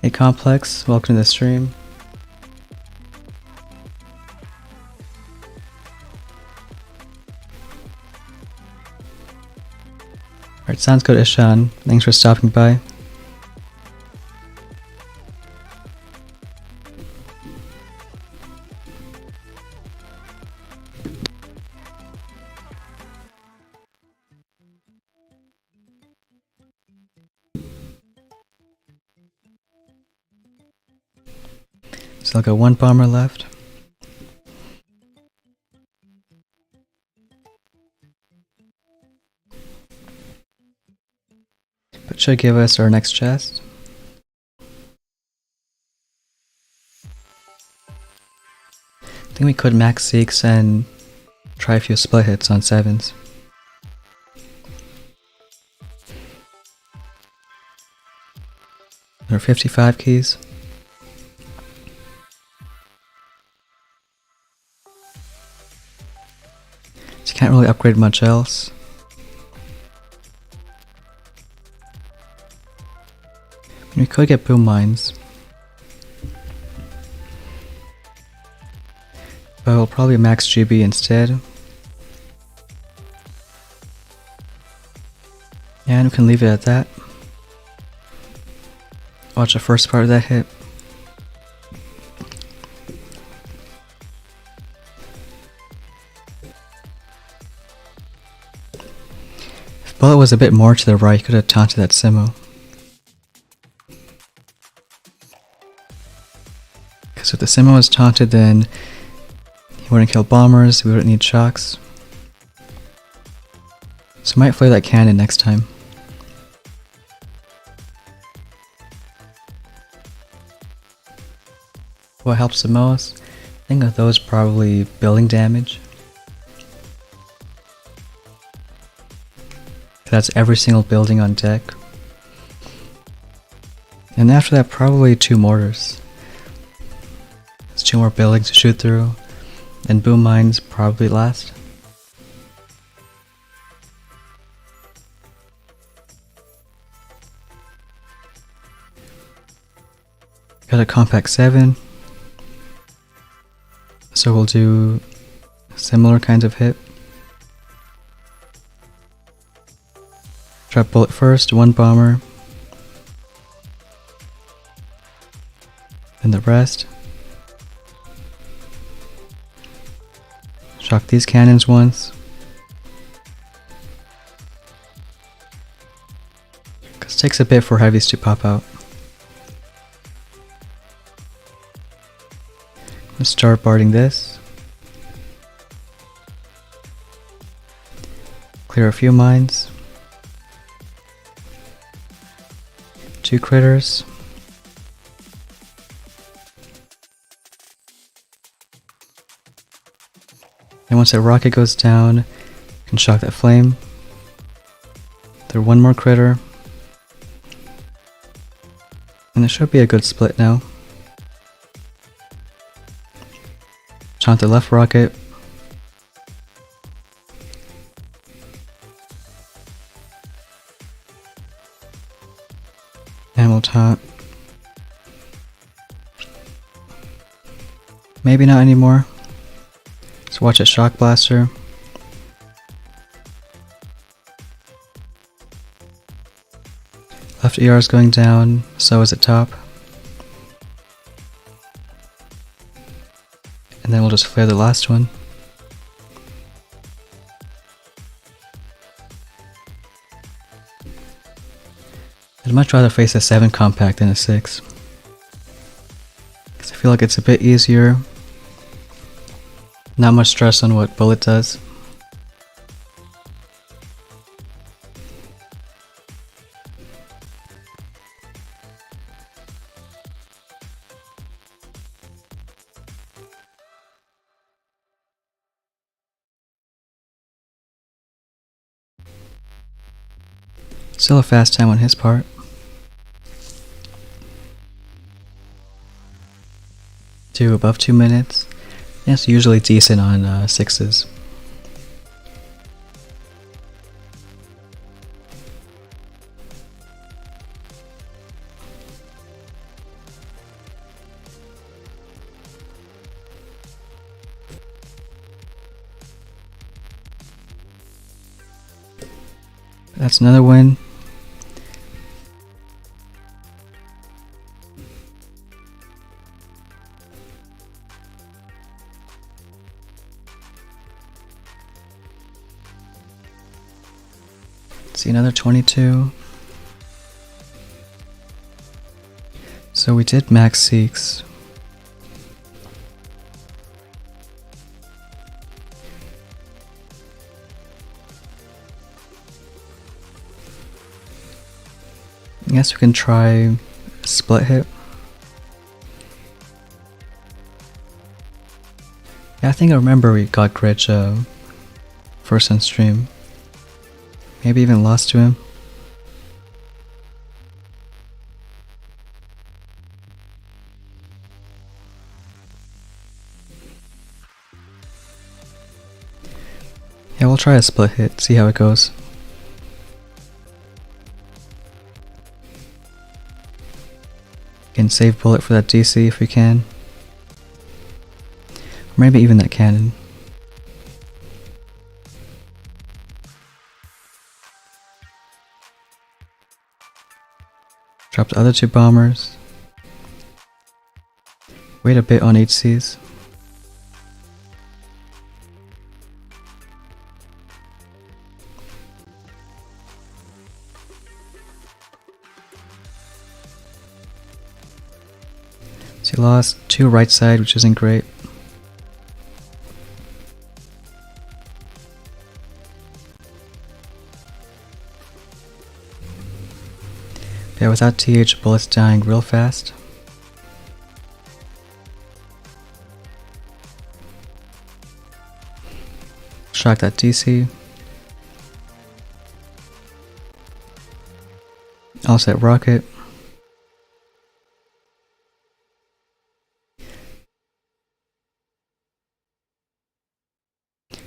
A: Hey Complex, welcome to the stream. Alright, sounds good, Ishan. Thanks for stopping by. Still got 1 bomber left. But should give us our next chest. I think we could max 6 and try a few split hits on 7s. There are 55 keys. So you can't really upgrade much else. We could get boom mines. But we'll probably max GB instead. And we can leave it at that. Watch the first part of that hit. If bullet was a bit more to the right, you could have taunted that Simo. Because if the Simo was taunted, then he wouldn't kill bombers, we wouldn't need shocks. So I might flare that cannon next time. What helps the most? I think of those probably building damage. That's every single building on deck. And after that, probably 2 mortars. There's 2 more buildings to shoot through. And boom mines probably last. Got a compact 7. So we'll do similar kinds of hit. Drop bullet first, 1 bomber. And the rest. Shock these cannons once. Cause it takes a bit for heavies to pop out. Let's start BARTing this. Clear a few mines. 2 critters. And once that rocket goes down, you can shock that flame. Throw 1 more critter. And there should be a good split now. Taunt the left rocket. And we'll taunt. Maybe not anymore. So watch it shock blaster. Left ER is going down, so is it top. And then we'll just flare the last one. I'd much rather face a 7 compact than a 6. Because I feel like it's a bit easier. Not much stress on what bullet does. Still a fast time on his part. To above 2 minutes. That's usually decent on 6s. That's another win. See, another 22. So we did max Seeks. I guess we can try a split hit. Yeah, I think I remember we got Gritch first on stream. Maybe even lost to him. Yeah, we'll try a split hit, see how it goes. Can save bullet for that DC if we can. Or maybe even that cannon. Drop the other 2 bombers. Wait a bit on HCs. So he lost 2 right side, which isn't great. Yeah, without TH, bullets dying real fast. Shock that DC. All set rocket.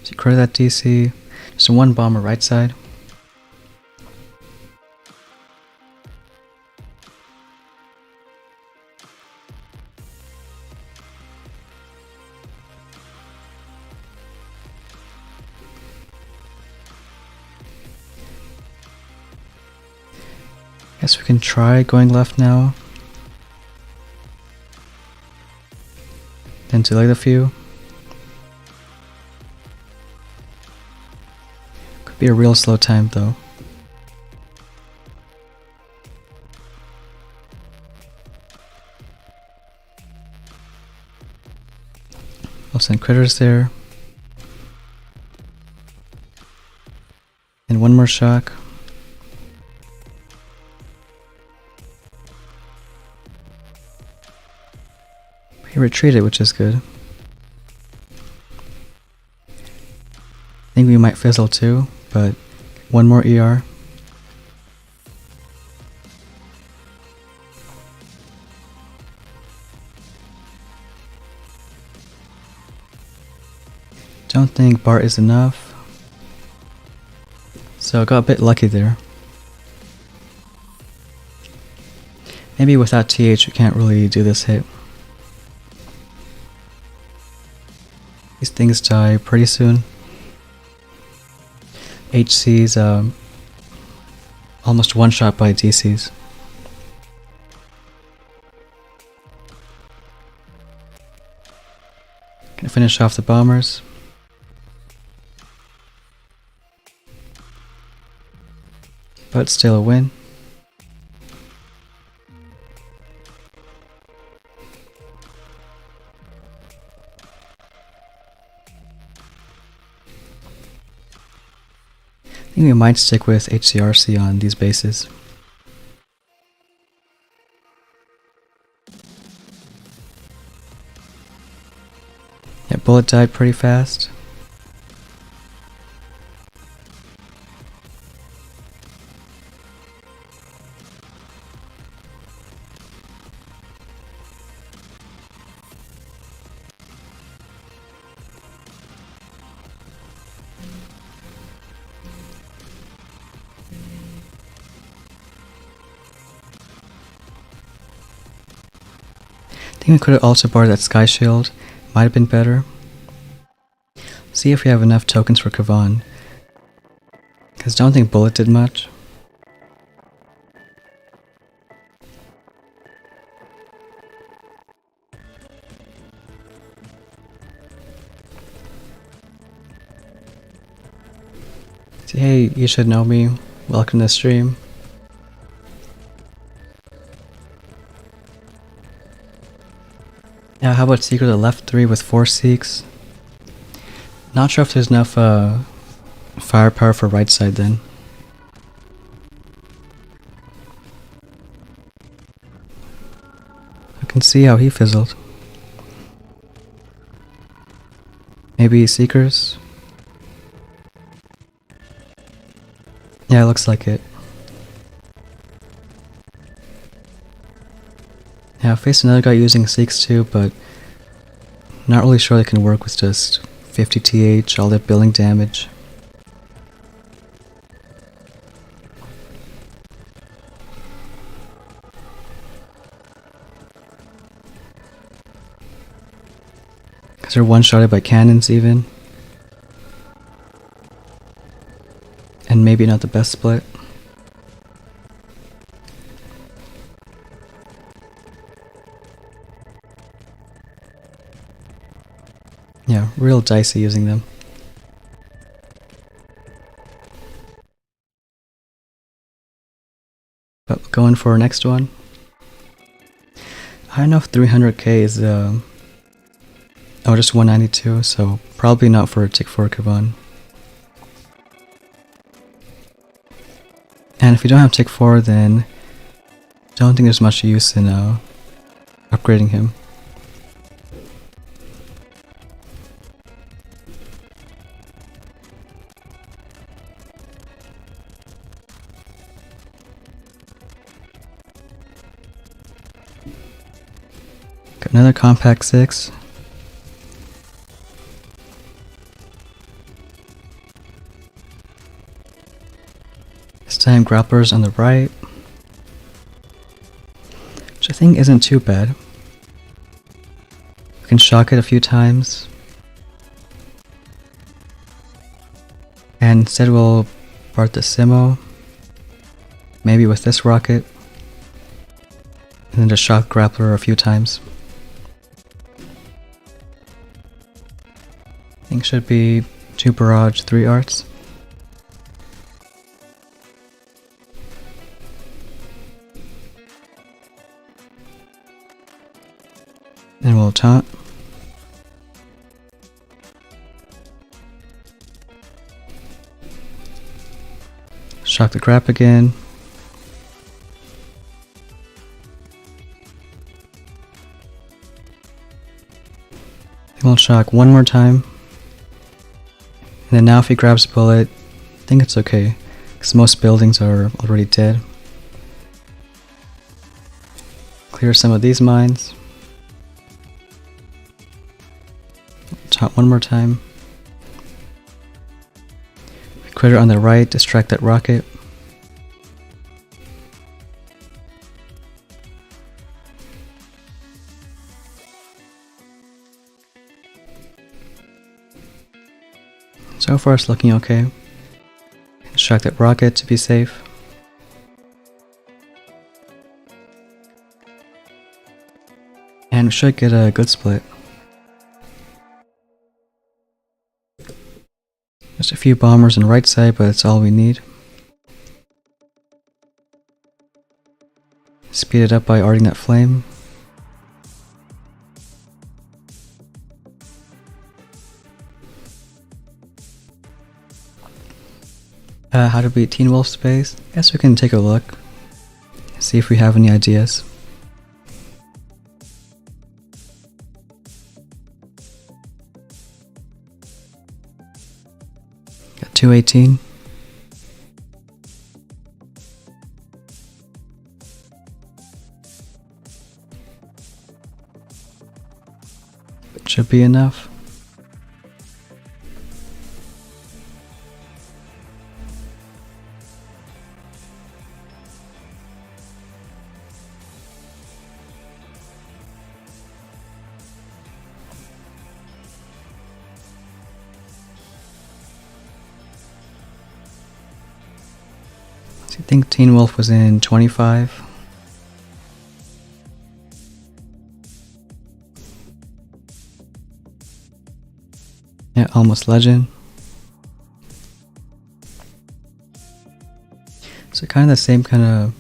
A: So you clear that DC. Just 1 bomber right side. Guess we can try going left now. Then delay the few. Could be a real slow time though. We'll send critters there. one more shock. He retreated, which is good. I think we might fizzle too, but one more ER. Don't think Bart is enough. So I got a bit lucky there. Maybe without TH we can't really do this hit. These things die pretty soon. HC's almost one shot by DC's. Gonna finish off the bombers. But still a win. I think we might stick with HCRC on these bases. Yeah, bullet died pretty fast. I think we could have also barred that sky shield. Might have been better. See if we have enough tokens for Kavan. Because I don't think bullet did much. See, hey, you should know me. Welcome to the stream. Yeah, how about Seeker to left 3 with 4 Seeks? Not sure if there's enough firepower for right side then. I can see how he fizzled. Maybe Seekers? Yeah, it looks like it. Yeah, I faced another guy using Seeks too, but not really sure they can work with just 50 TH, all that billing damage. Because they're one-shotted by cannons even. And maybe not the best split. Yeah, real dicey using them. But going for our next one. I don't know if 300k is oh, just 192, so probably not for a tick 4 Kavan. And if you don't have tick 4, then don't think there's much use in upgrading him. Got another compact 6. This time grapplers on the right, which I think isn't too bad. We can shock it a few times. And instead we'll part the Simo, maybe with this rocket, and then just shock grappler a few times. I think should be 2 barrage, 3 arts. Then we'll taunt. Shock the grab again. Then we'll shock one more time. And then now if he grabs a bullet, I think it's okay, because most buildings are already dead. Clear some of these mines. Taunt one more time. Critter on the right, distract that rocket. So far it's looking okay. Distract that rocket to be safe. And we should get a good split. Just a few bombers on the right side, but that's all we need. Speed it up by arting that flame. How to beat Teen Wolf's base? Guess we can take a look. See if we have any ideas. Got 218. It should be enough. So I think Teen Wolf was in 25. Yeah, almost legend. So kind of the same kind of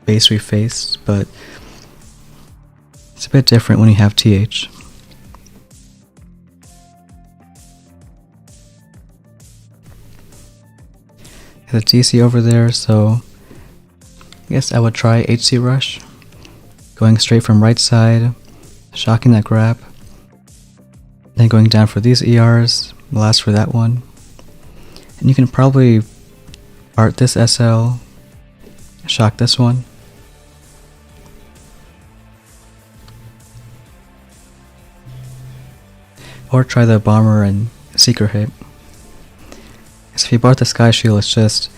A: base we faced, but it's a bit different when you have TH. Have a TC over there, so I guess I would try HC rush. Going straight from right side, shocking that grab. Then going down for these ERs, last for that one. And you can probably art this SL, shock this one. Or try the bomber and secret hit. So if you bought the Sky Shield, it's just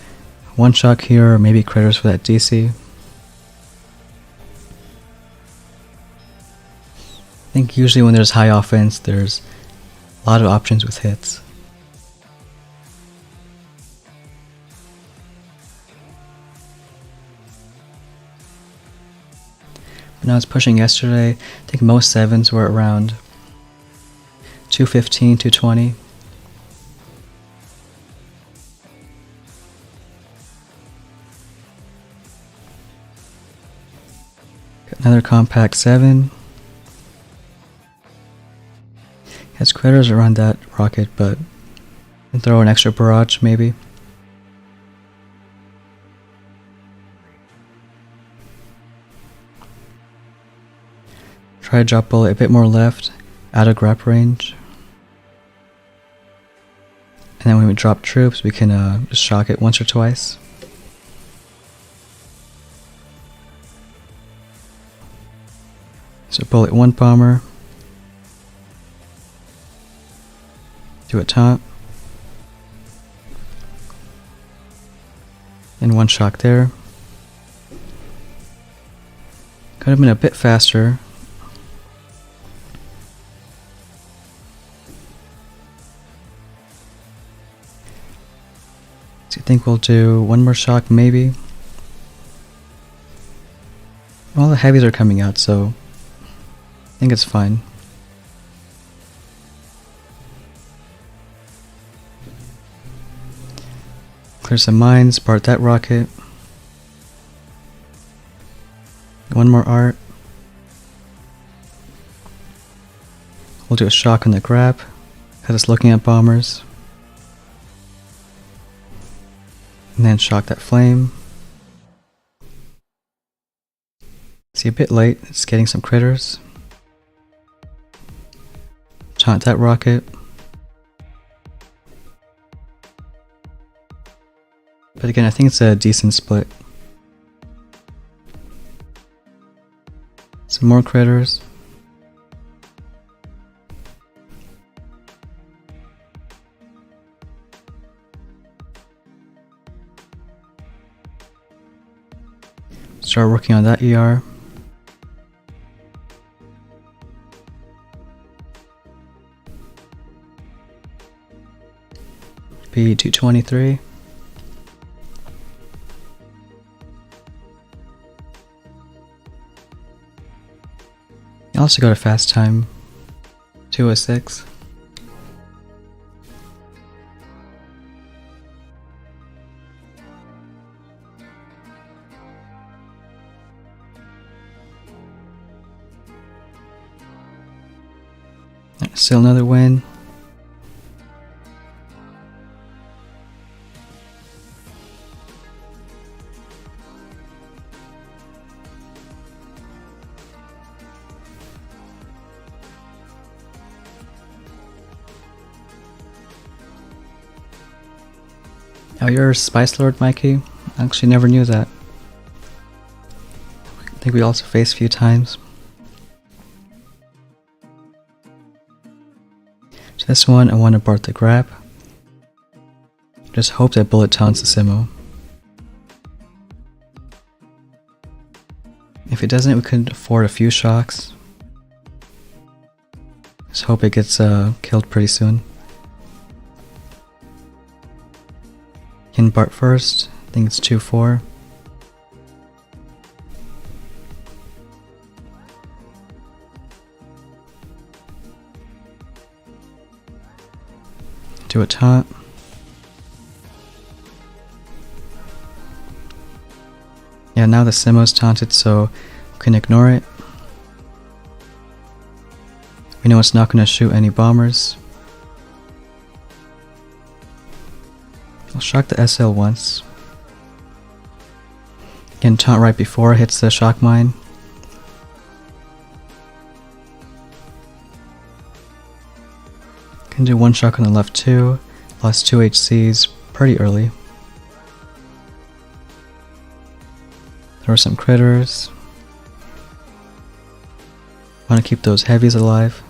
A: one shock here or maybe critters for that DC. I think usually when there's high offense, there's a lot of options with hits. But now it's pushing yesterday. I think most 7s were around 215, 220. Got another compact 7. Has critters around that rocket, but can throw an extra barrage maybe. Try to drop bullet a bit more left, out of grab range. And then when we drop troops, we can just shock it once or twice. So bullet 1 bomber. Do a taunt. And 1 shock there. Could have been a bit faster. So I think we'll do 1 more shock maybe. All the heavies are coming out, so I think it's fine. Clear some mines, part that rocket. 1 more art. We'll do a shock on the grab, because it's looking at bombers. And then shock that flame. See, a bit late, it's getting some critters. Taunt that rocket. But again, I think it's a decent split. Some more critters. Start working on that ER. B223. I also got a fast time, 206. Still another win. Oh, you're a Spice Lord, Mikey? I actually never knew that. I think we also faced a few times. So this one, I want to Bart the grab. Just hope that bullet taunts the Simo. If it doesn't, we could afford a few shocks. Just hope it gets killed pretty soon. Can Bart first. I think it's 2-4. Do a taunt. Yeah, now the Simo's taunted, so we can ignore it. We know it's not going to shoot any bombers. I'll shock the SL once. Again, taunt right before it hits the shock mine. Can do one shock on the left too. Lost 2 HCs pretty early. There are some critters. Want to keep those heavies alive.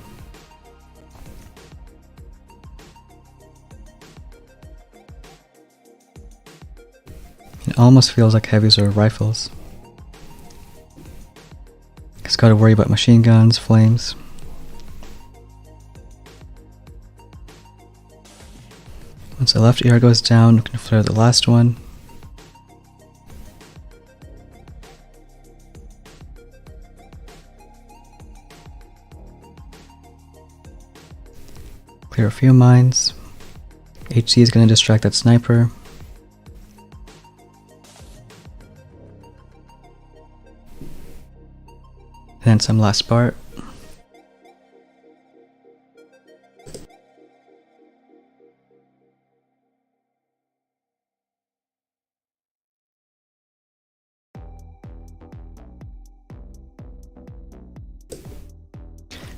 A: It almost feels like heavies are rifles. Just gotta worry about machine guns, flames. Once the left ER goes down, we can flare the last one. Clear a few mines. HC is going to distract that sniper. And then some last Bart.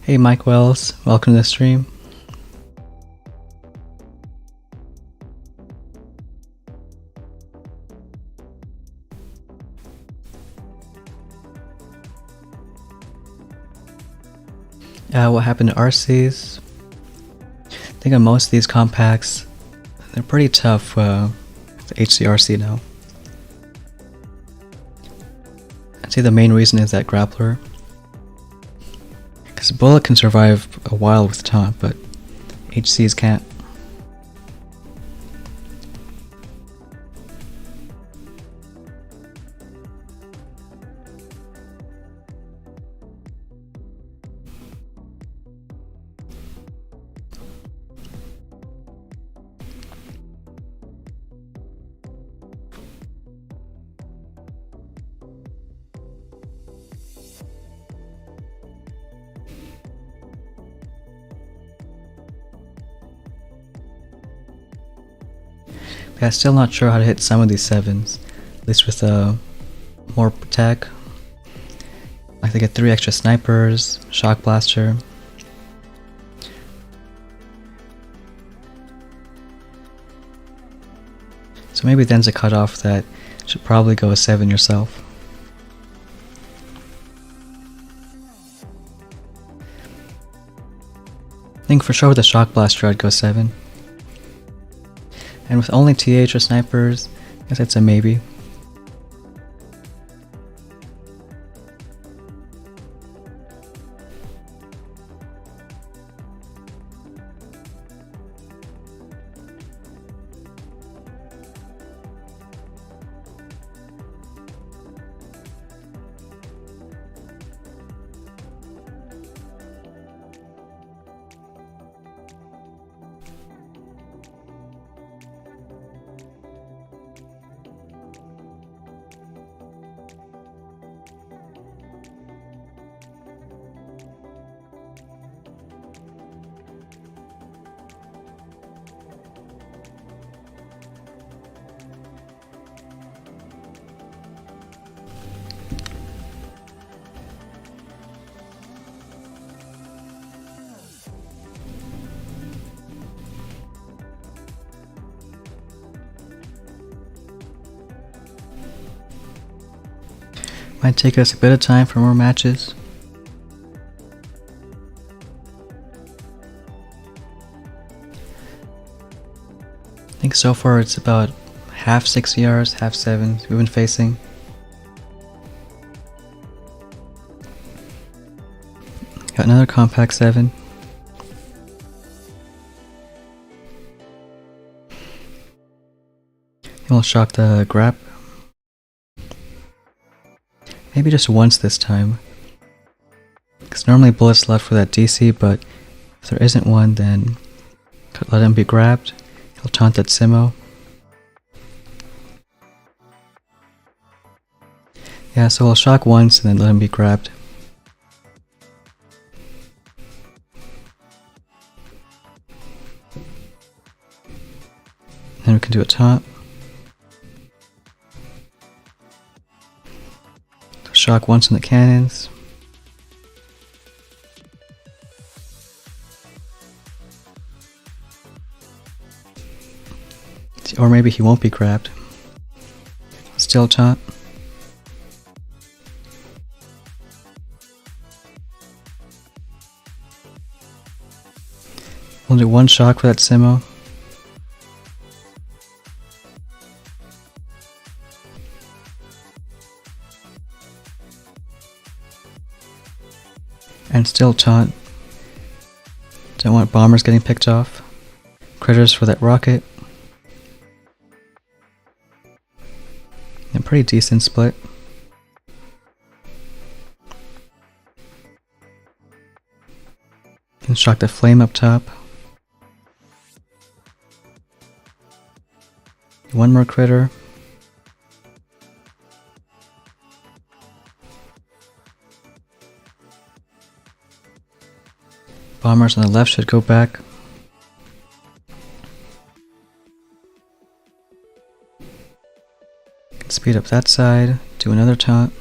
A: Hey Mike Wells, welcome to the stream. What happened to RCs? I think on most of these compacts, they're pretty tough with the HCRC now. I'd say the main reason is that grappler. Because bullet can survive a while with taunt, but HCs can't. Yeah, still not sure how to hit some of these 7s. At least with more tech. Like they get 3 extra snipers, shock blaster. So maybe then's a cutoff that should probably go a 7 yourself. I think for sure with the shock blaster I'd go 7. And with only TH or snipers, I guess it's a maybe. Might take us a bit of time for more matches. I think so far it's about half 6ERs, half 7s we've been facing. Got another compact 7. And we'll shock the grap. Maybe just once this time. Because normally bullets left for that DC, but if there isn't one, then let him be grabbed. He'll taunt that Simo. Yeah, so we'll shock once and then let him be grabbed. Then we can do a taunt. Shock once in the cannons. Or maybe he won't be grabbed. Still taunt. We'll do one shock for that Simo. And still taunt. Don't want bombers getting picked off. Critters for that rocket. And pretty decent split. Can shock the flame up top. One more critter. Bombers on the left should go back. Speed up that side, do another taunt.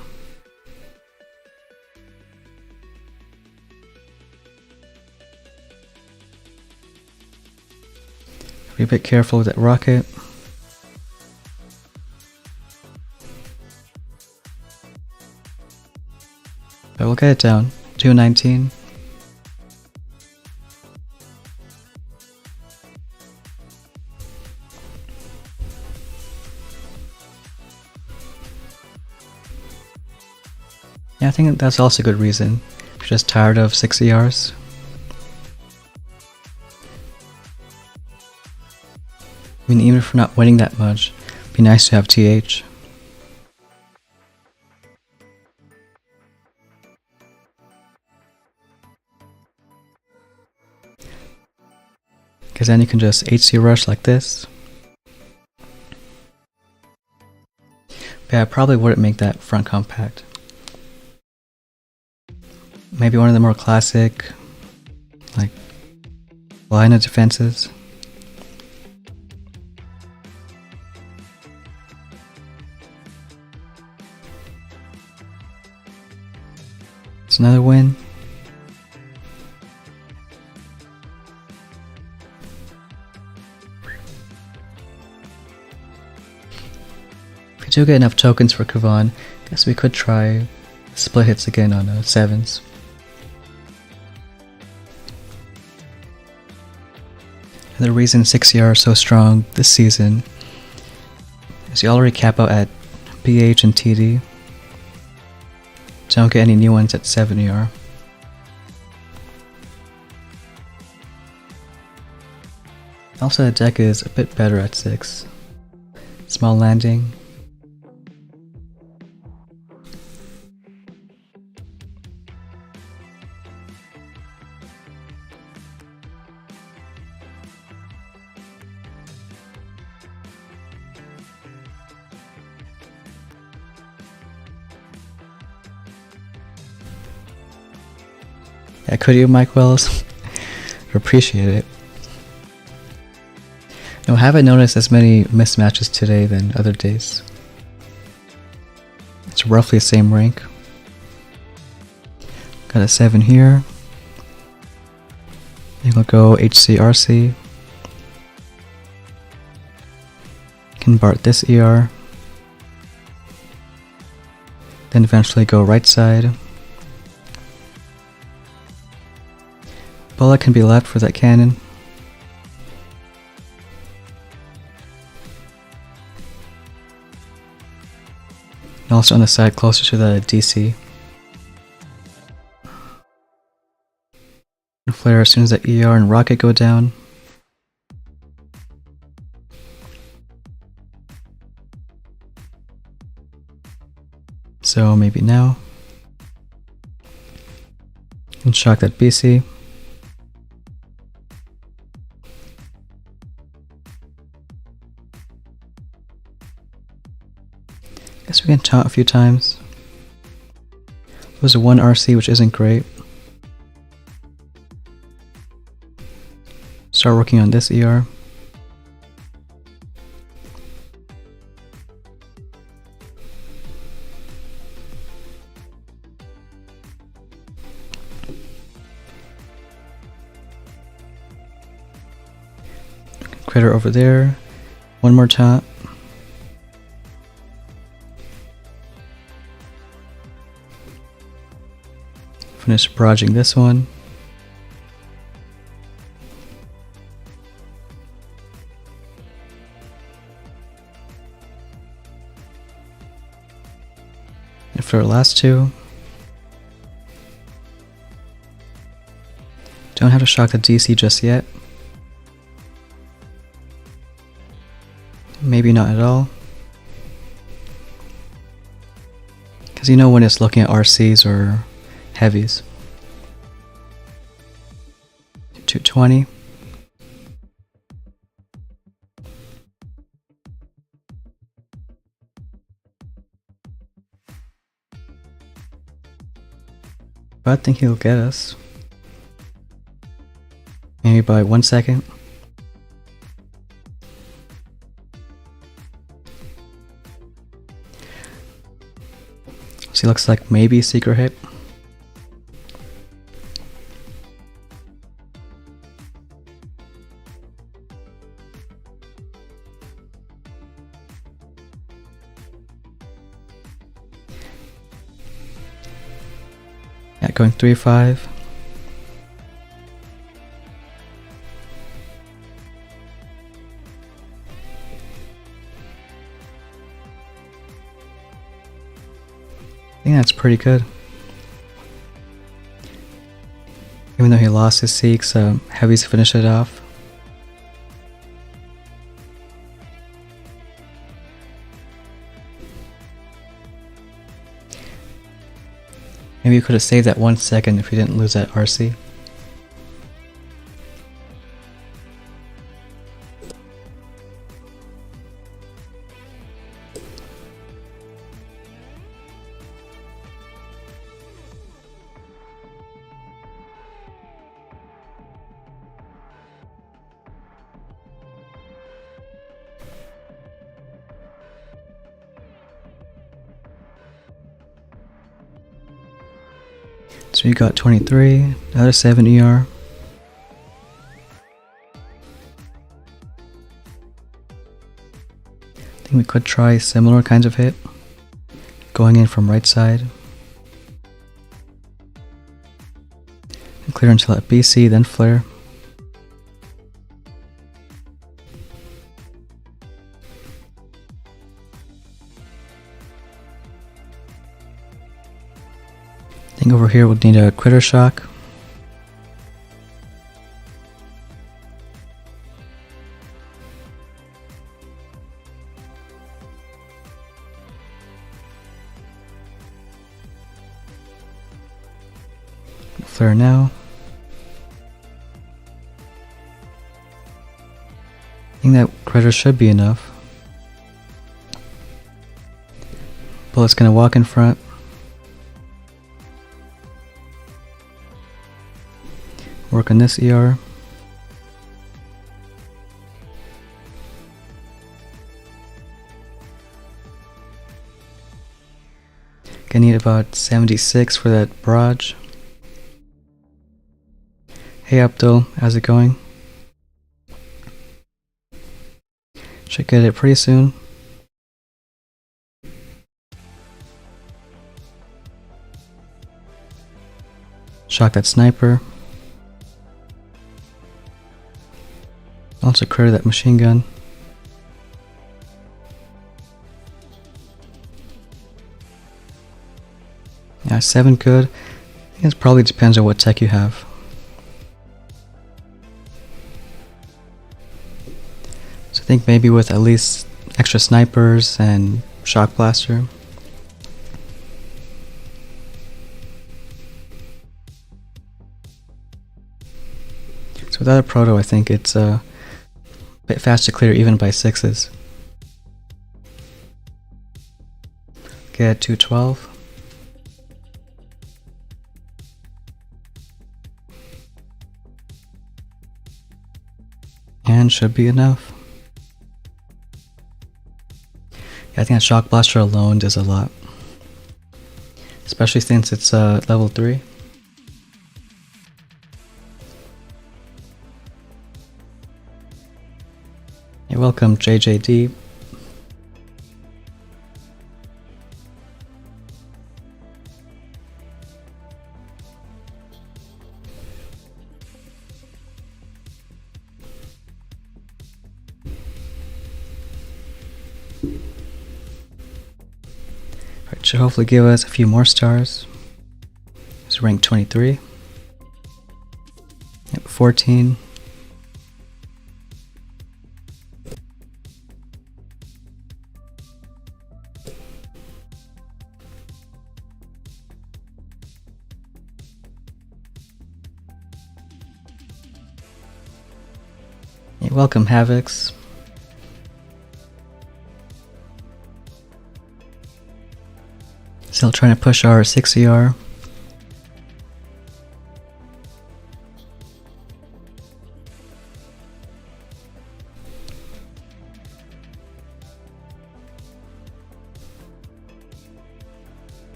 A: Be a bit careful with that rocket. But we'll get it down. 219. Yeah, I think that's also a good reason. If you're just tired of 6ERs. I mean, even if we're not winning that much, it'd be nice to have TH. Because then you can just HC rush like this. But yeah, I probably wouldn't make that front compact. Maybe one of the more classic, like, line of defenses. There's another win. If we do get enough tokens for Kavan, I guess we could try split hits again on 7s. And the reason 6ER is so strong this season is you already cap out at BH and TD. So don't get any new ones at 7ER. Also, the deck is a bit better at 6. Small landing. Yeah, could you, Mike Wells? Appreciate it. I haven't noticed as many mismatches today than other days. It's roughly the same rank. Got a 7 here. I think I'll go HCRC. Can Bart this ER. Then eventually go right side. Bullet can be left for that cannon. And also on the side closer to the DC. And flare as soon as the ER and rocket go down. So maybe now. And shock that BC. Guess we can taunt a few times. There's a 1 RC which isn't great. Start working on this ER. Critter over there. One more taunt. Finish barraging this one. And for our last two, don't have to shock the DC just yet. Maybe not at all. Because you know when it's looking at RCs or heavies. 220. But I think he'll get us. Maybe by 1 second. So he looks like maybe secret hit. Yeah, going 3-5. I think that's pretty good. Even though he lost his Seeks, Heavy's finished it off. Maybe you could have saved that 1 second if you didn't lose that RC. So we got 23, another 7 ER. I think we could try similar kinds of hit, going in from right side. And clear until at BC, then flare. I think over here we'll need a critter shock. Flare now. I think that critter should be enough. Bullet's gonna walk in front. Work on this ER. Gonna need about 76 for that barrage. Hey Abdul, how's it going? Should get it pretty soon. Shock that sniper. Also clear that machine gun. Yeah, 7 good. I think it probably depends on what tech you have. So I think maybe with at least extra snipers and shock blaster. So without a proto, I think it's a bit fast to clear even by 6s. Get 212. And should be enough. Yeah, I think that shock blaster alone does a lot. Especially since it's level 3. You're welcome, JJD. Alright, should hopefully give us a few more stars. It's rank 23. Yep, 14. You're welcome, Havocs. Still trying to push our 6ER.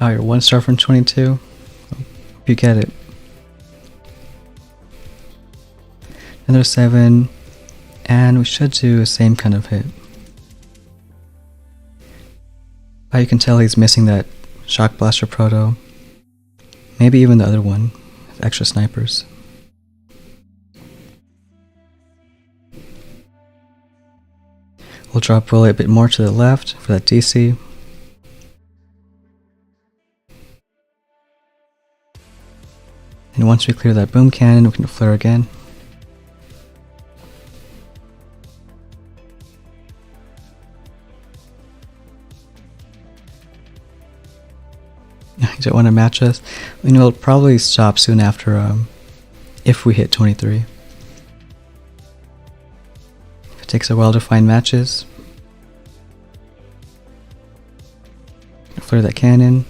A: Oh, you're 1 star from 22. Hope you get it. Another 7. And we should do the same kind of hit. Oh, you can tell he's missing that shock blaster proto. Maybe even the other one with extra snipers. We'll drop bullet a bit more to the left for that DC. And once we clear that boom cannon, we can flare again. You don't want to match us. We know it'll probably stop soon after if we hit 23. It takes a while to find matches. Flare that cannon.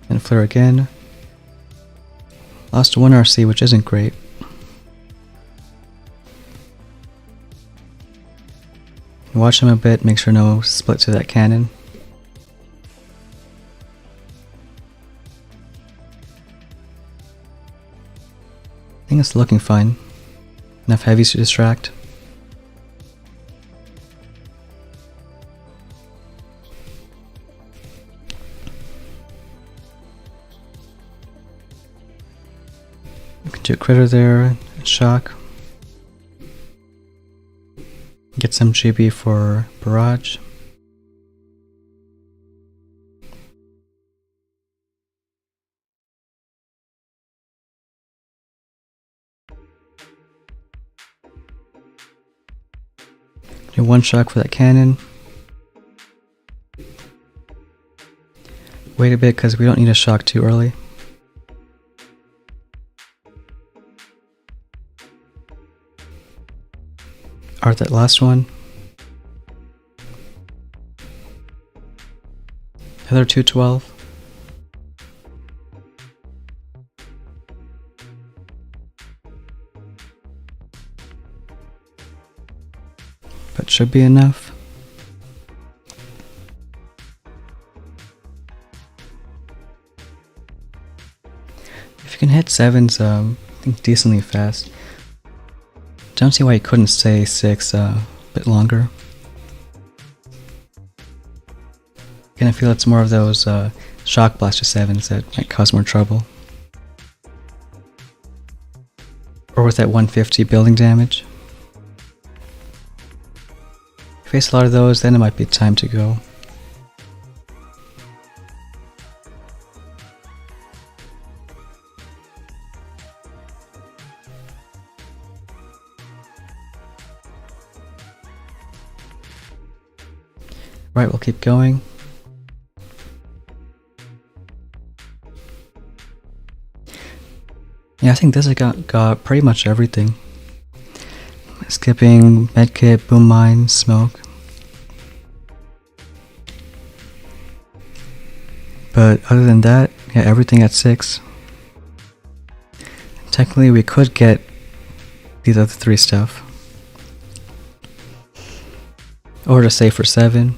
A: And flare again. Lost 1 RC, which isn't great. Watch him a bit, make sure no split to that cannon. think it's looking fine. Enough heavies to distract. We can do a critter there, a shock. Get some GB for barrage. Do one shock for that cannon. Wait a bit because we don't need a shock too early. Art that last one. Another 212. But should be enough. If you can hit 7s, I think decently fast. Don't see why you couldn't stay 6 a bit longer. Again, I feel it's more of those shock blaster 7s that might cause more trouble. Or with that 150 building damage. If you face a lot of those, then it might be time to go. Right, we'll keep going. Yeah, I think this has got pretty much everything. Skipping medkit, boom mine, smoke. But other than that, yeah, everything at 6. Technically, we could get these other 3 stuff. Or to save for 7.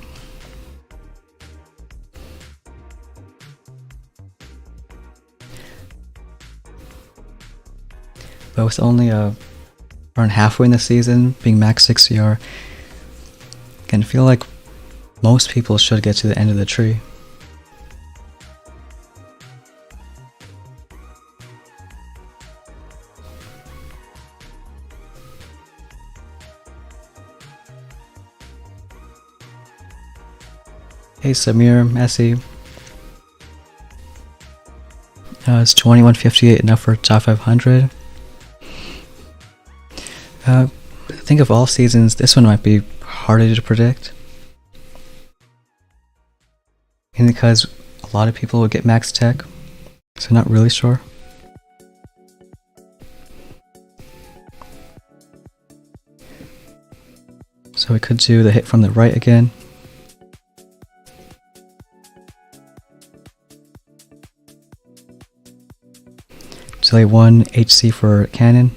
A: But with only around halfway in the season, being max 6 CR, I can feel like most people should get to the end of the tree. Hey Samir, Messi. It's 2158 enough for top 500. I think of all seasons, this one might be harder to predict. Mainly because a lot of people will get max tech, so not really sure. So we could do the hit from the right again. Delay 1 HC for cannon.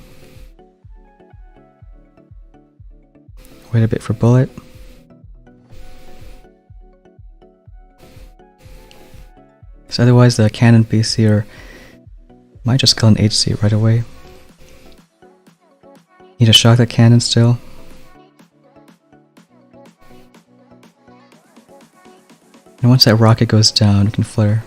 A: Wait a bit for bullet. So otherwise the cannon BC might just kill an HC right away. Need to shock that cannon still. And once that rocket goes down, we can flare.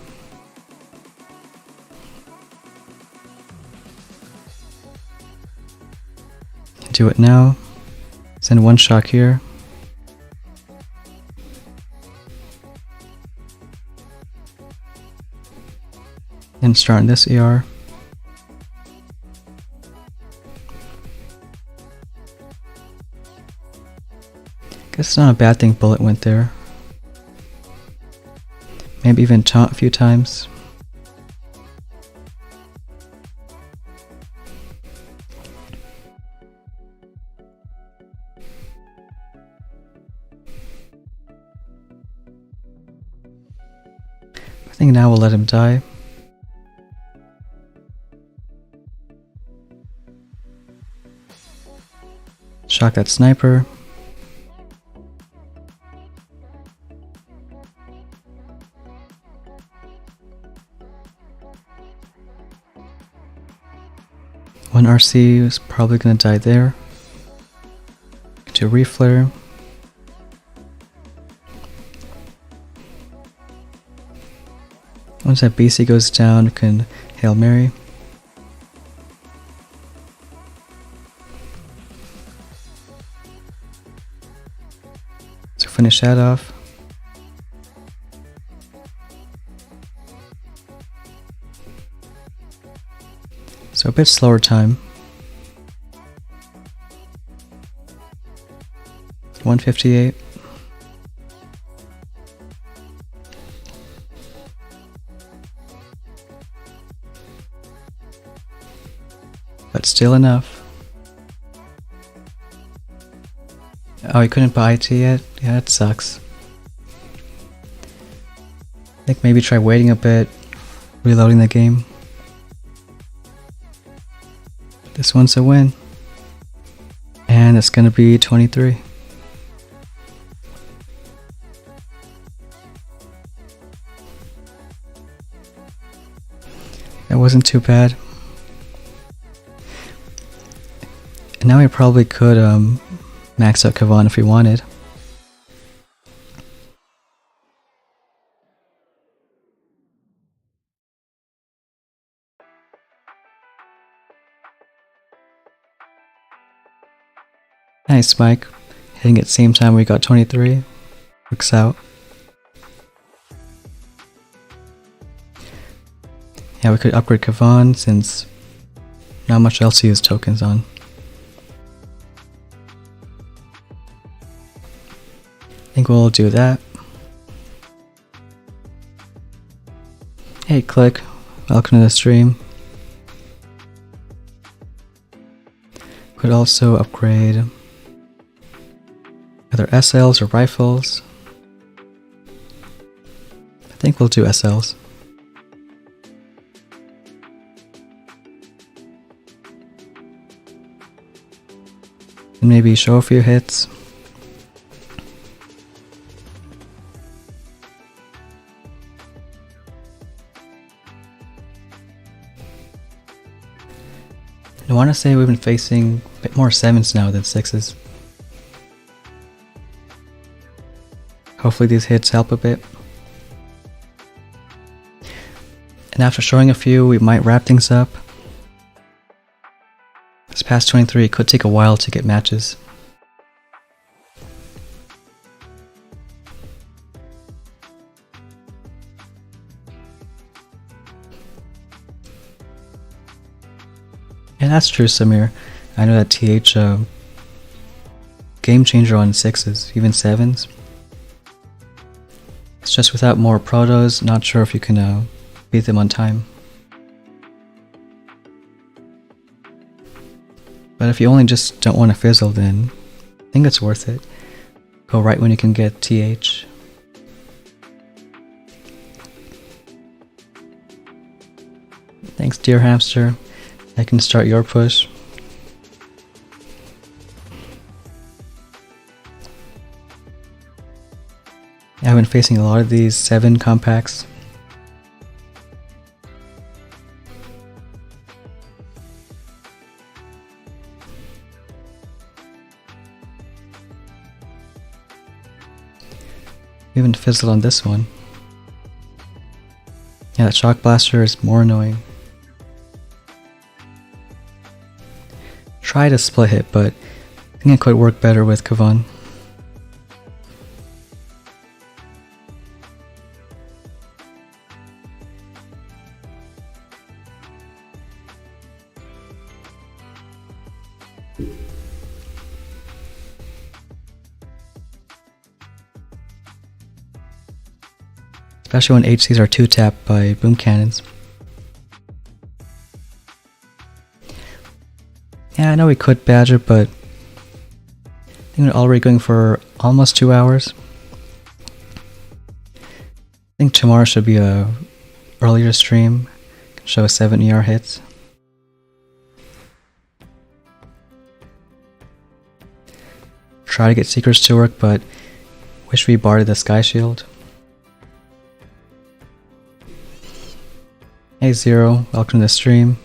A: Do it now. Send one shock here. And start in this ER. Guess it's not a bad thing bullet went there. Maybe even taunt a few times. I think now we'll let him die. Shock that sniper. One RC is probably gonna die there. To reflare. Once that BC goes down, you can Hail Mary. So finish that off. So a bit slower time. 158. But still enough. Oh, you couldn't buy IT yet? Yeah, that sucks. I think maybe try waiting a bit, reloading the game. This one's a win. And it's gonna be 23. That wasn't too bad. And now we probably could max out Kavan if we wanted. Nice, Mike. Hitting at the same time we got 23. Works out. Yeah, we could upgrade Kavan since not much else to use tokens on. I think we'll do that. Hey, Click. Welcome to the stream. Could also upgrade either SLs or rifles. I think we'll do SLs. And maybe show a few hits. I want to say we've been facing a bit more 7s now than 6s. Hopefully these hits help a bit. And after showing a few, we might wrap things up. This past 23 could take a while to get matches. Yeah, that's true, Samir. I know that TH game changer on 6s, even 7s. It's just without more protos, not sure if you can beat them on time. But if you only just don't want to fizzle, then I think it's worth it. Go right when you can get TH. Thanks, Dear Hamster. I can start your push. I've been facing a lot of these 7 compacts. Even fizzled on this one. Yeah, that shock blaster is more annoying. Tried a split hit, but I think it could work better with Kavan. Especially when HCs are 2-tapped by boom cannons. Yeah, I know we could Badger, but I think we're already going for almost 2 hours. I think tomorrow should be a earlier stream. Show 7 ER hits. Try to get secrets to work, but wish we barred the Sky Shield. Hey Zero, welcome to the stream.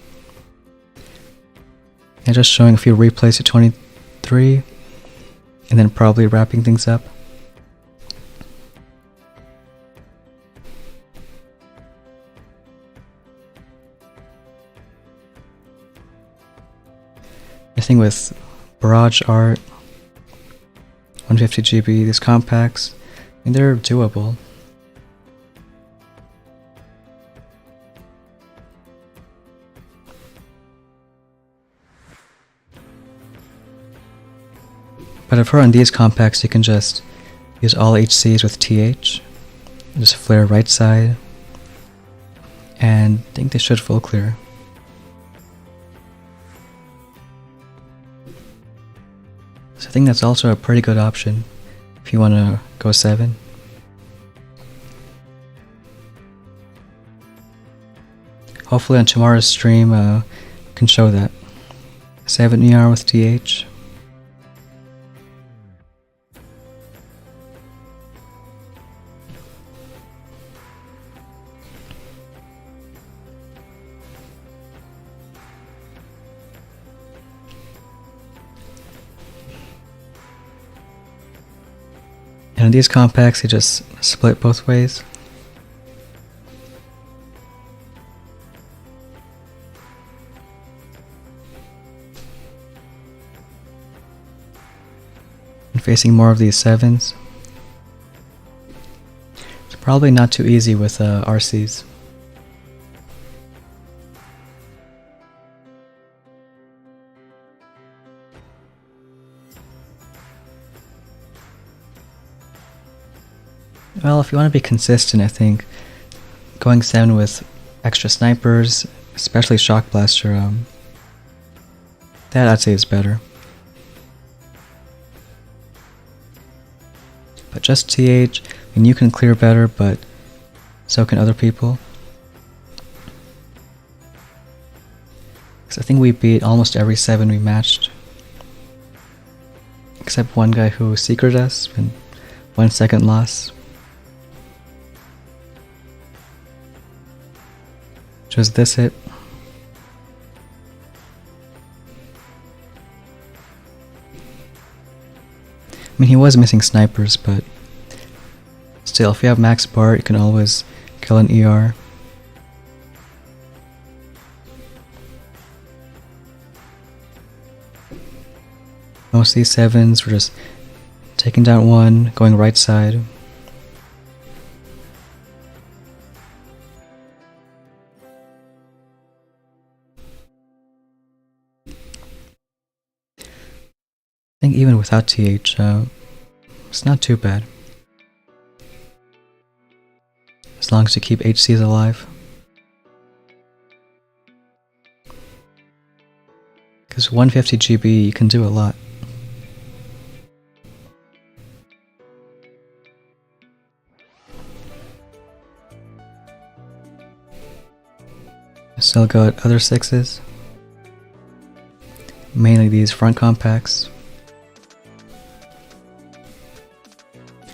A: And just showing a few replays to 23, and then probably wrapping things up. I think with barrage art, 150 GB, these compacts, I mean, they're doable. But for on these compacts, you can just use all HCs with TH, just flare right side, and I think they should full clear. So I think that's also a pretty good option if you want to go 7. Hopefully on tomorrow's stream, I can show that. 7 ER with TH. And in these compacts, you just split both ways. And facing more of these 7s. It's probably not too easy with RCs. Well, if you want to be consistent, I think going 7 with extra snipers, especially shock blaster, that I'd say is better. But just TH, I mean, you can clear better, but so can other people. Because I think we beat almost every 7 we matched. Except one guy who secreted us, and 1 second loss. Which was this hit. I mean, he was missing snipers, but still, if you have max bar, you can always kill an ER. Most of these 7s were just taking down one, going right side. I think even without TH, it's not too bad. As long as you keep HCs alive. Because 150 GB, you can do a lot. Still got other 6s. Mainly these front compacts.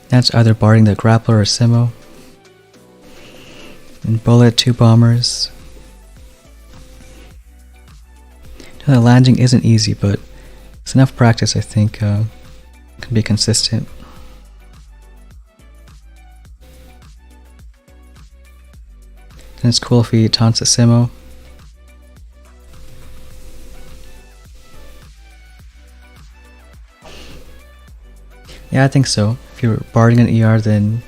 A: That's either barring the grappler or Simo. And bullet, 2 bombers. The landing isn't easy, but it's enough practice, I think, can be consistent. Then it's cool if he taunts a Simo. Yeah, I think so. If you're barding an ER, then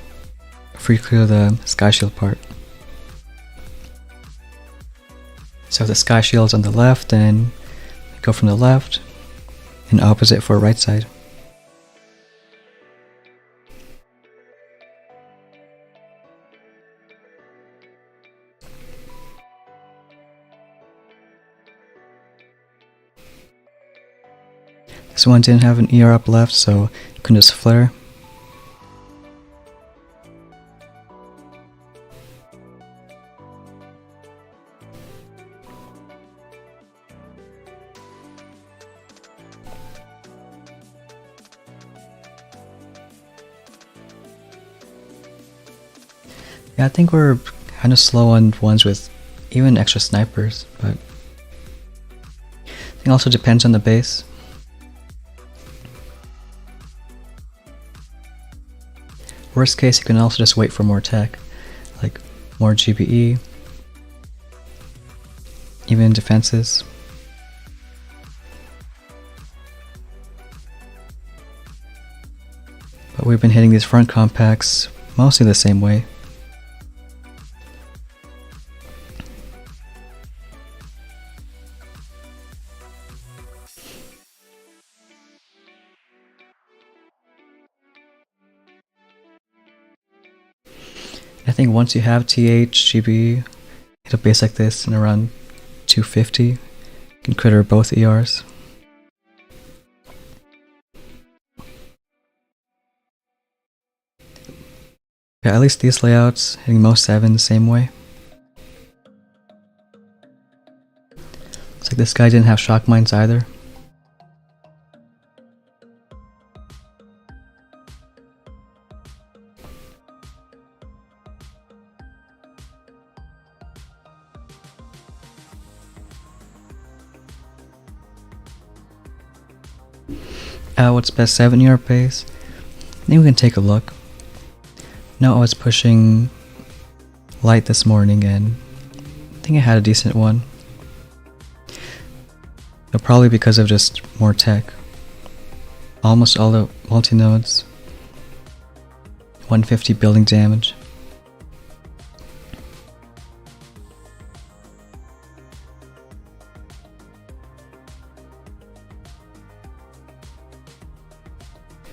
A: free clear the sky shield part. So if the sky shield's on the left, then go from the left, and opposite for right side. This one didn't have an ER up left, so you can just flare. Yeah, I think we're kind of slow on ones with even extra snipers, but It also depends on the base. Worst case, you can also just wait for more tech, like more GBE, even defenses. But we've been hitting these front compacts mostly the same way. I think once you have TH, GB, hit a base like this in around 250, you can critter both ERs. Yeah, at least these layouts, hitting most 7 the same way. Looks like this guy didn't have shock mines either. What's best 7-ER base? I think we can take a look. No, I was pushing light this morning and I think I had a decent one. But probably because of just more tech. Almost all the multi-nodes. 150 building damage.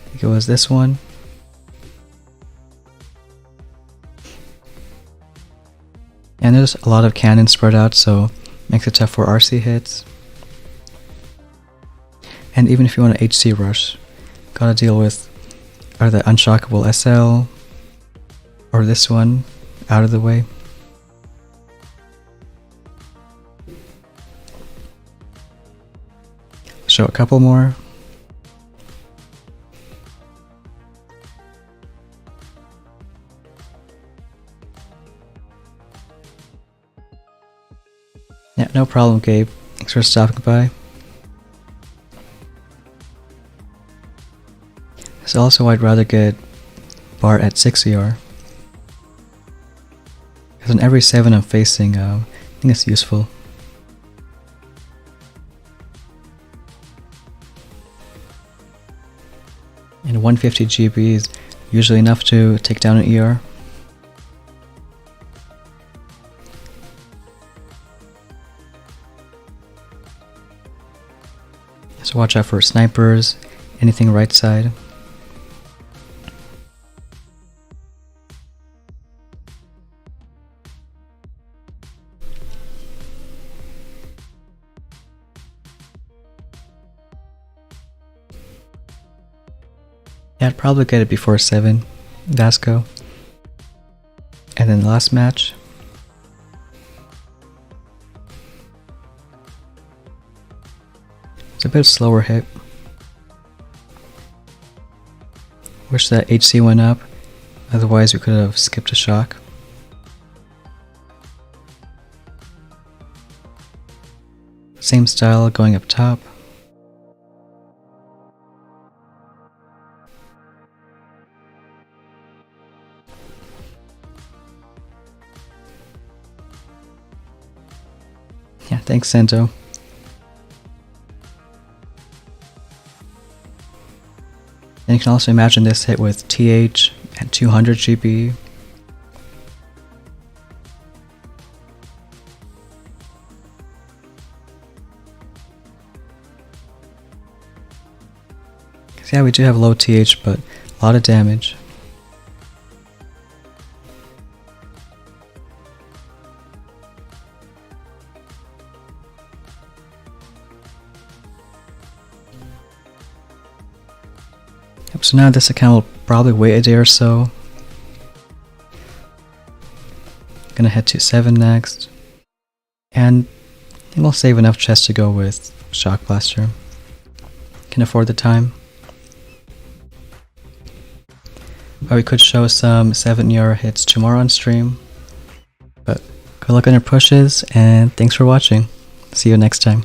A: I think it was this one. And there's a lot of cannons spread out, so makes it tough for RC hits. And even if you want to HC rush, gotta deal with either the unshockable SL or this one out of the way. Show a couple more. Yeah, no problem, Gabe. Thanks for stopping by. So also I'd rather get bar at 6ER. Because on every 7 I'm facing, I think it's useful. And 150 GB is usually enough to take down an ER. So watch out for snipers, anything right side. Yeah, I'd probably get it before 7, Vasco. And then the last match. It's a bit slower hit. Wish that HC went up, otherwise we could have skipped a shock. Same style going up top. Yeah, thanks Sento. And you can also imagine this hit with TH at 200 GB. So yeah, we do have low TH, but a lot of damage. Yep, so now this account will probably wait a day or so. Gonna head to 7 next. And we'll save enough chests to go with Shock Blaster. Can afford the time. But we could show some 7-ER hits tomorrow on stream. But good luck on your pushes, and thanks for watching. See you next time.